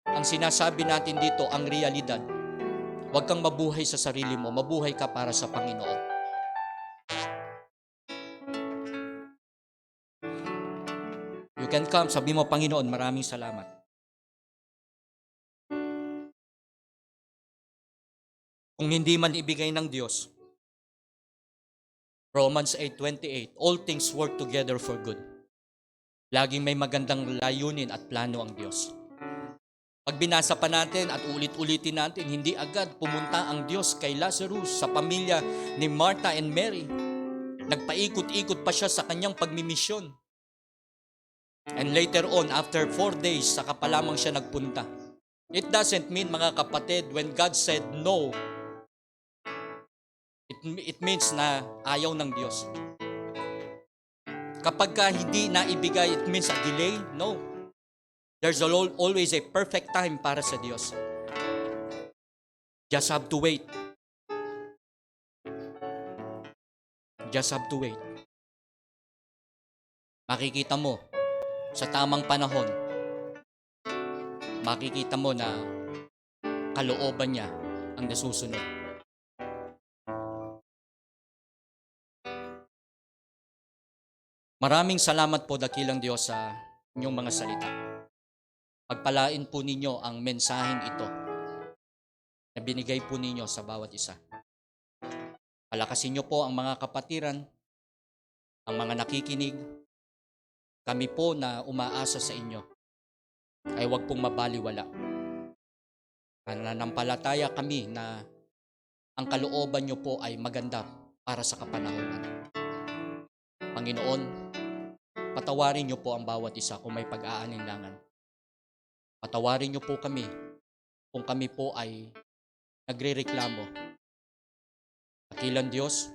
Ang sinasabi natin dito, ang realidad. Huwag kang mabuhay sa sarili mo, mabuhay ka para sa Panginoon. You can come, sabi mo, Panginoon, maraming salamat. Kung hindi man ibigay ng Diyos, Romans 8:28, all things work together for good. Laging may magandang layunin at plano ang Diyos. Pag binasa pa natin at ulit-ulitin natin, hindi agad pumunta ang Diyos kay Lazarus sa pamilya ni Martha and Mary. Nagpaikot-ikot pa siya sa kanyang pagmimisyon. And later on, after 4 days, saka pa lamang siya nagpunta. It doesn't mean, mga kapatid, when God said no, it means na ayaw ng Diyos. Kapag ka hindi naibigay, it means a delay? No. There's always a perfect time para sa Diyos. Just have to wait. Just have to wait. Makikita mo sa tamang panahon, makikita mo na kalooban niya ang nasusunod. Maraming salamat po, dakilang Diyos, sa inyong mga salita. Pagpalain po ninyo ang mensaheng ito na binigay po ninyo sa bawat isa. Palakasin niyo po ang mga kapatiran, ang mga nakikinig. Kami po na umaasa sa inyo ay huwag pong mabaliwala. Nananampalataya kami na ang kalooban niyo po ay maganda para sa kapanahonan. Panginoon, patawarin niyo po ang bawat isa kung may pag-aalinlangan. Patawarin niyo po kami kung kami po ay nagrereklamo. Dakilang Diyos,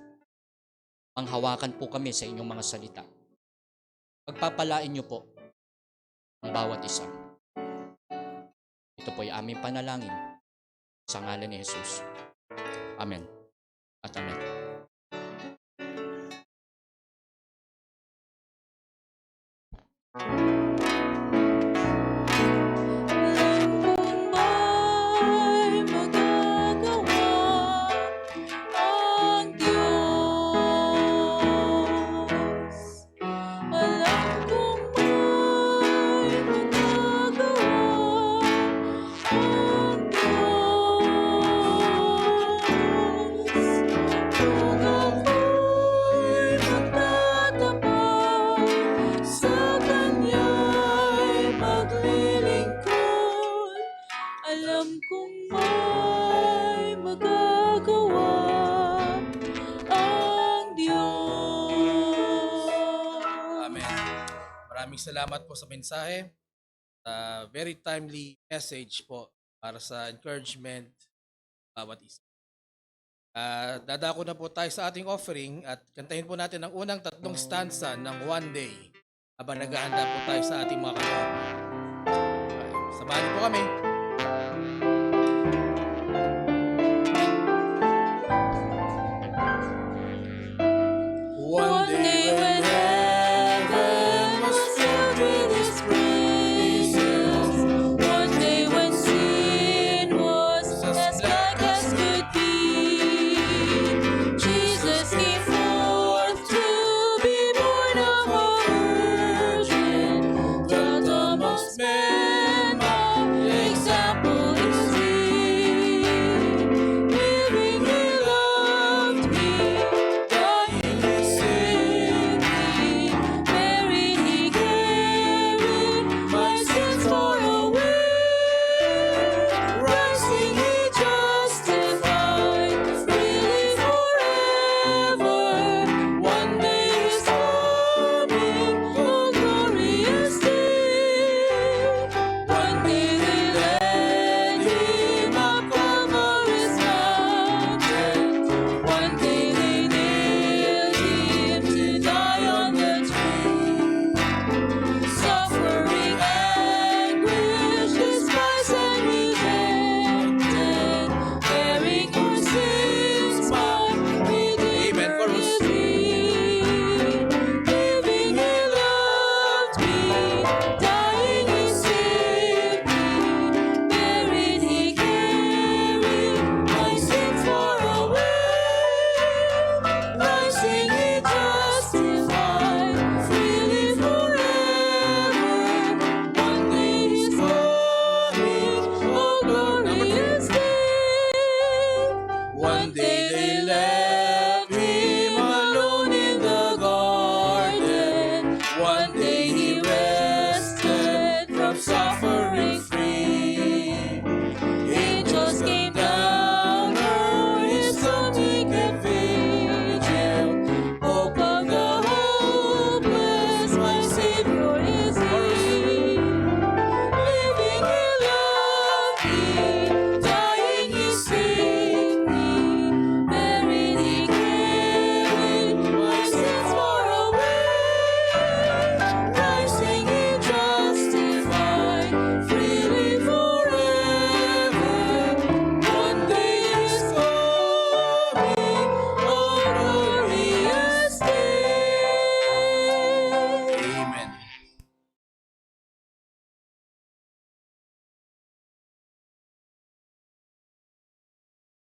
panghawakan po kami sa inyong mga salita. Pagpapalain niyo po ang bawat isa. Ito po ay aming panalangin sa ngalan ni Jesus. Amen at amen. May magagawa ang Diyos. Alam kong may magagawa ang Diyos. Kung ako'y magtatapat sa Kanya'y maglilingkod, alam kong may magagawa ang Diyos. Amen. Maraming salamat po sa mensahe. Very timely message po para sa encouragement bawat isa. Dadako na po tayo sa ating offering at kantahin po natin ang unang 3 stanza ng One Day habang naghahanda po tayo sa ating mga kalooban. Samahan niyo po kami.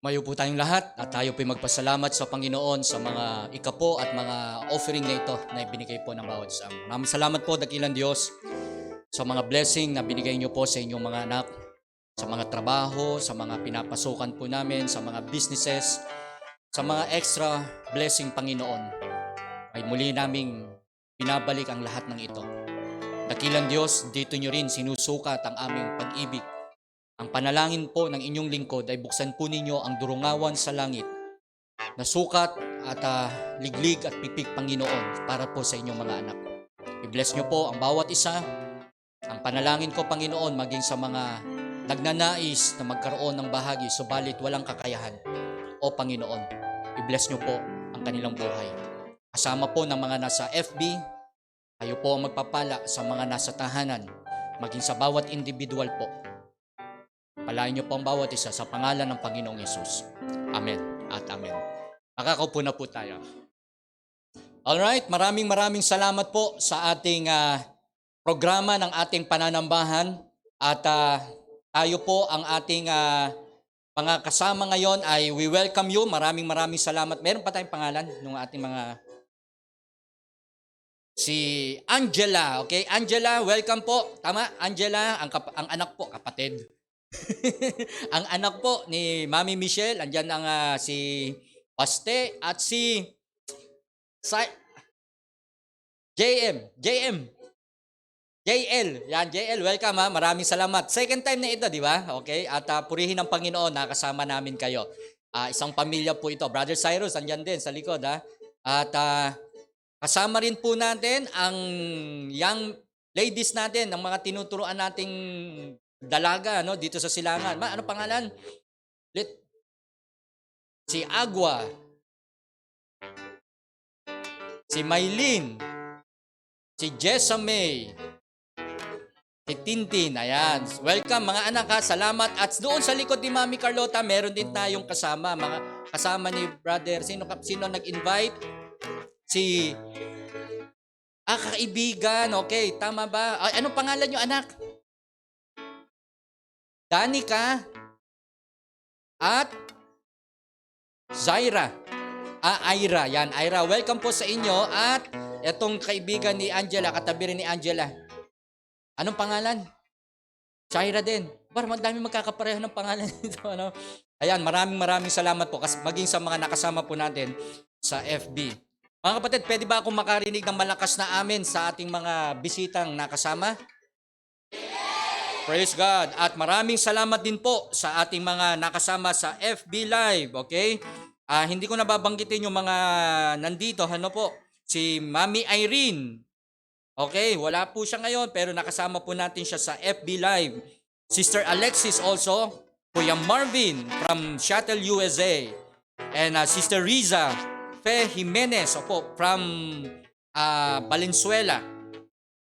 Mayo po tayong lahat at tayo po magpasalamat sa Panginoon sa mga ikapo at mga offering na ito na ibinigay po ng bawat isa. Maraming salamat po, dakilang Diyos, sa mga blessing na binigay niyo po sa inyong mga anak, sa mga trabaho, sa mga pinapasukan po namin, sa mga businesses, sa mga extra blessing, Panginoon. Ay muli naming binabalik ang lahat ng ito. Dakilang Diyos, dito niyo rin sinusukat ang aming pag-ibig. Ang panalangin po ng inyong lingkod ay buksan po ninyo ang durungawan sa langit na sukat at liglig at pipik, Panginoon, para po sa inyong mga anak. I-bless nyo po ang bawat isa. Ang panalangin ko, Panginoon, maging sa mga nagnanais na magkaroon ng bahagi subalit walang kakayahan. O Panginoon, i-bless nyo po ang kanilang buhay. Kasama po ng mga nasa FB, kayo po ang magpapala sa mga nasa tahanan, maging sa bawat individual po. Palain niyo po ang bawat isa sa pangalan ng Panginoong Yesus. Amen at amen. Makakaupo na po tayo. Alright, maraming salamat po sa ating programa ng ating pananambahan. At tayo po ang ating mga kasama ngayon ay we welcome you. Maraming salamat. Meron pa tayong pangalan ng ating mga... Si Angela, okay? Angela, welcome po. Tama, Angela, ang anak po, kapatid. Ang anak po ni Mami Michelle, andyan ang si Paste at si JL. Yan, JL, welcome ha. Maraming salamat. Second time na ito, di ba? Okay? At purihin ng Panginoon, nakasama namin kayo. Isang pamilya po ito. Brother Cyrus, andyan din sa likod ha. At kasama rin po natin ang young ladies natin, ang mga tinuturuan nating dalaga dito sa Silangan. Ano pangalan? Si Agua, si Maylin, si Jessa May, si Tintin. Ayan. Welcome mga anak ha. Salamat. At doon sa likod ni Mami Carlota, meron din tayong kasama. Mga kasama ni brother. Sino nag-invite? Si kaibigan. Okay, tama ba? Anong pangalan nyo, anak? Danica at Zaira. Ira. Yan, Ira. Welcome po sa inyo. At itong kaibigan ni Angela, katabi rin ni Angela. Anong pangalan? Zaira din. Madami magkakapareho ng pangalan nito. Ano? Ayan, maraming salamat po. Maging sa mga nakasama po natin sa FB. Mga kapatid, pwede ba akong makarinig ng malakas na amen sa ating mga bisitang nakasama? Praise God. At maraming salamat din po sa ating mga nakasama sa FB Live, okay? Hindi ko nababanggitin yung mga nandito, po? Si Mami Irene. Okay, wala po siya ngayon pero nakasama po natin siya sa FB Live. Sister Alexis also, Kuya Marvin from Shuttle USA. And Sister Riza Fe Jimenez from Valenzuela.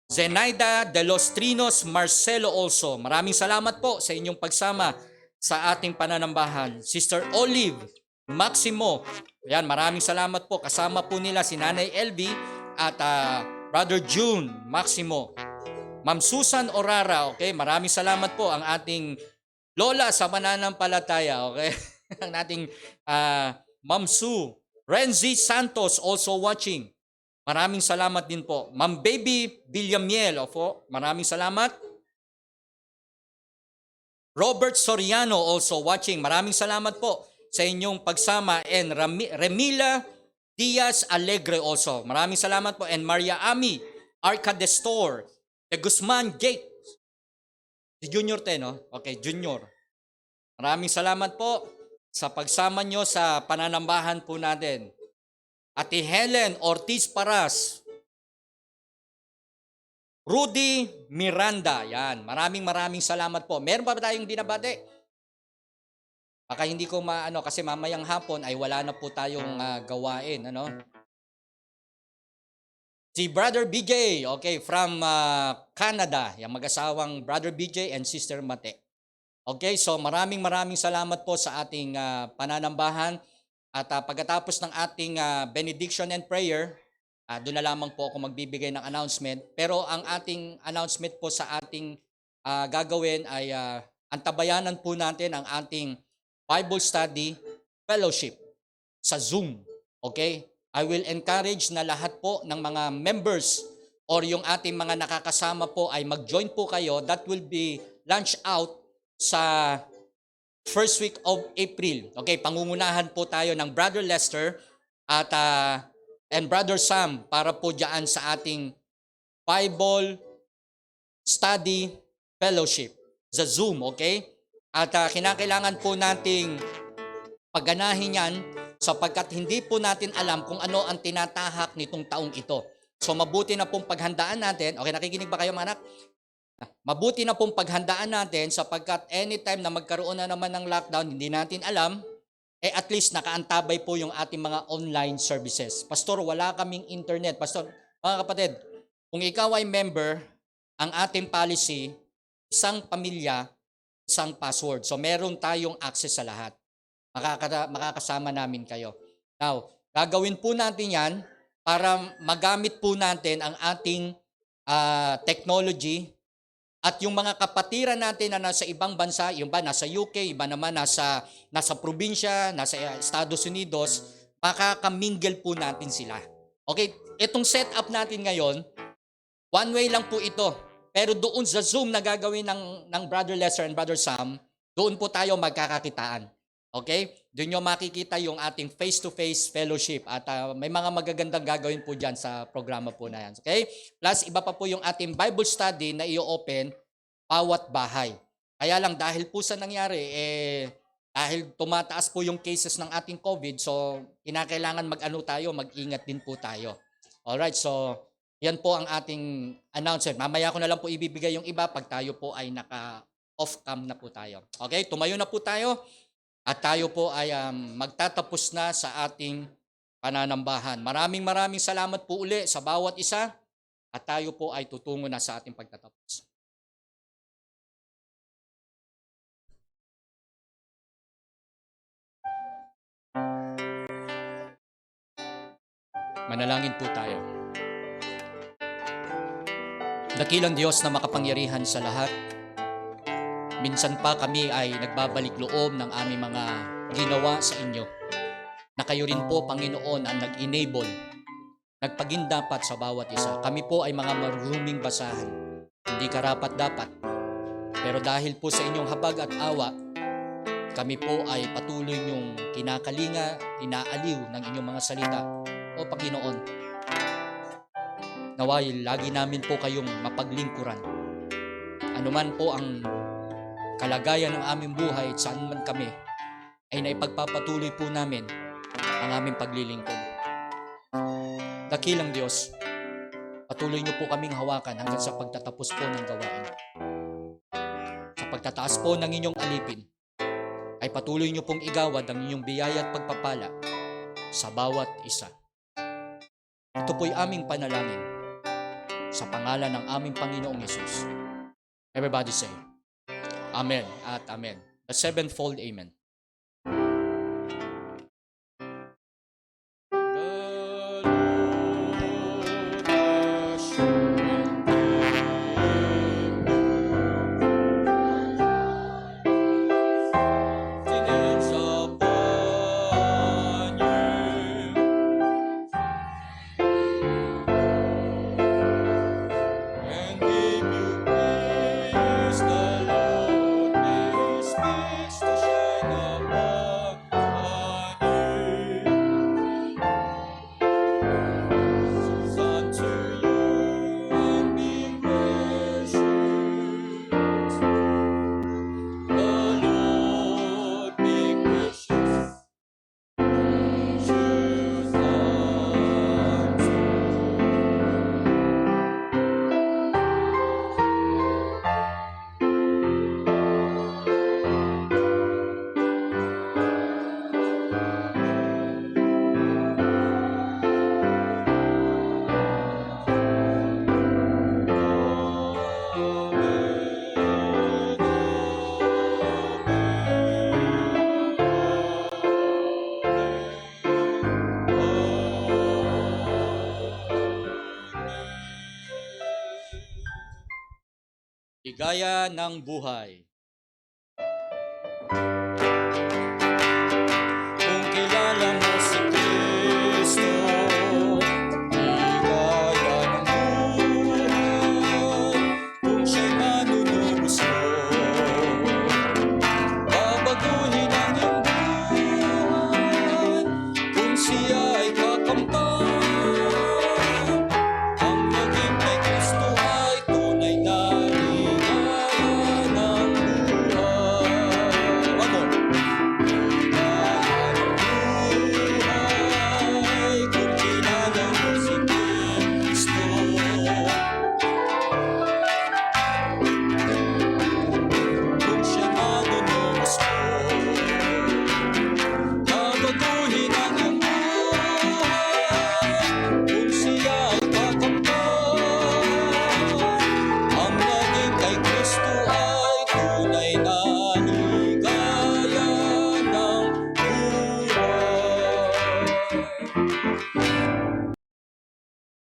Zenaida de los Trinos Marcelo also. Maraming salamat po sa inyong pagsama sa ating pananambahan. Sister Olive Maximo. Ayan, maraming salamat po. Kasama po nila si Nanay LB at Brother June Maximo. Ma'am Susan Orara, okay? Maraming salamat po ang ating lola sa pananampalataya, okay? Ang ating Ma'am Sue. Renzi Santos also watching. Maraming salamat din po. Ma'am Baby Villamiel, maraming salamat. Robert Soriano also watching. Maraming salamat po sa inyong pagsama. And Remila Diaz Alegre also. Maraming salamat po. And Maria Ami Arca de Store. De Guzman Gate. Si Junior no? Okay, Junior. Maraming salamat po sa pagsama nyo sa pananambahan po natin. Ate Helen Ortiz Paras. Rudy Miranda. Yan. Maraming salamat po. Meron pa ba tayong binabati? Baka hindi ko kasi mamayang hapon ay wala na po tayong gawain. Si Brother BJ, okay, from Canada. Yung mag-asawang Brother BJ and Sister Mate. Okay, so maraming salamat po sa ating pananambahan. At pagkatapos ng ating benediction and prayer, doon na lamang po ako magbibigay ng announcement. Pero ang ating announcement po sa ating gagawin ay antabayanan po natin ang ating Bible study fellowship sa Zoom. Okay? I will encourage na lahat po ng mga members or yung ating mga nakakasama po ay mag-join po kayo. That will be launched out sa first week of April. Okay, pangungunahan po tayo ng Brother Lester at and Brother Sam para po diyan sa ating Bible Study Fellowship sa Zoom, okay? At kinakailangan po nating pagganahin yan sapagkat hindi po natin alam kung ano ang tinatahak nitong taong ito. So mabuti na pong paghandaan natin. Okay, nakikinig ba kayo mga anak? Mabuti na pong paghandaan natin sapagkat anytime na magkaroon na naman ng lockdown, hindi natin alam, at least nakaantabay po yung ating mga online services. Pastor, wala kaming internet. Pastor, mga kapatid, kung ikaw ay member, ang ating policy, isang pamilya, isang password. So meron tayong access sa lahat. Makakasama namin kayo. Now, gagawin po natin yan para magamit po natin ang ating technology at yung mga kapatiran natin na nasa ibang bansa, yung ba nasa UK, iba naman nasa probinsya, nasa Estados Unidos, makakamingle po natin sila. Okay, itong setup natin ngayon, one way lang po ito. Pero doon sa Zoom na gagawin ng Brother Lester and Brother Sam, doon po tayo magkakakitaan. Okay? Doon nyo makikita yung ating face-to-face fellowship at may mga magagandang gagawin po dyan sa programa po na yan. Okay? Plus, iba pa po yung ating Bible study na i-open bawat bahay. Kaya lang dahil po sa nangyari, dahil tumataas po yung cases ng ating COVID, so kinakailangan mag-ingat din po tayo. Alright, so yan po ang ating announcement. Mamaya ko na lang po ibibigay yung iba pag tayo po ay naka-off cam na po tayo. Okay, tumayo na po tayo. At tayo po ay magtatapos na sa ating pananambahan. Maraming salamat po uli sa bawat isa at tayo po ay tutungo na sa ating pagtatapos. Manalangin po tayo. Dakilang Diyos na makapangyarihan sa lahat, minsan pa kami ay nagbabalik loob ng aming mga ginawa sa inyo. Na kayo rin po, Panginoon, ang nag-enable, nagpagindapat sa bawat isa. Kami po ay mga maruruming basahan, hindi karapat-dapat. Pero dahil po sa inyong habag at awa, kami po ay patuloy niyong kinakalinga, inaaliw ng inyong mga salita. O Panginoon, naway lagi namin po kayong mapaglingkuran. Ano man po ang kalagayan ng aming buhay at saan man kami, ay naipagpapatuloy po namin ang aming paglilingkod. Dakilang Diyos, patuloy niyo po kaming hawakan hanggang sa pagtatapos po ng gawain. Sa pagtataas po ng inyong alipin, ay patuloy niyo pong igawad ang inyong biyaya at pagpapala sa bawat isa. Ito po'y aming panalangin sa pangalan ng aming Panginoong Yesus. Everybody say, Amen at Amen. The sevenfold Amen. Ligaya ng buhay.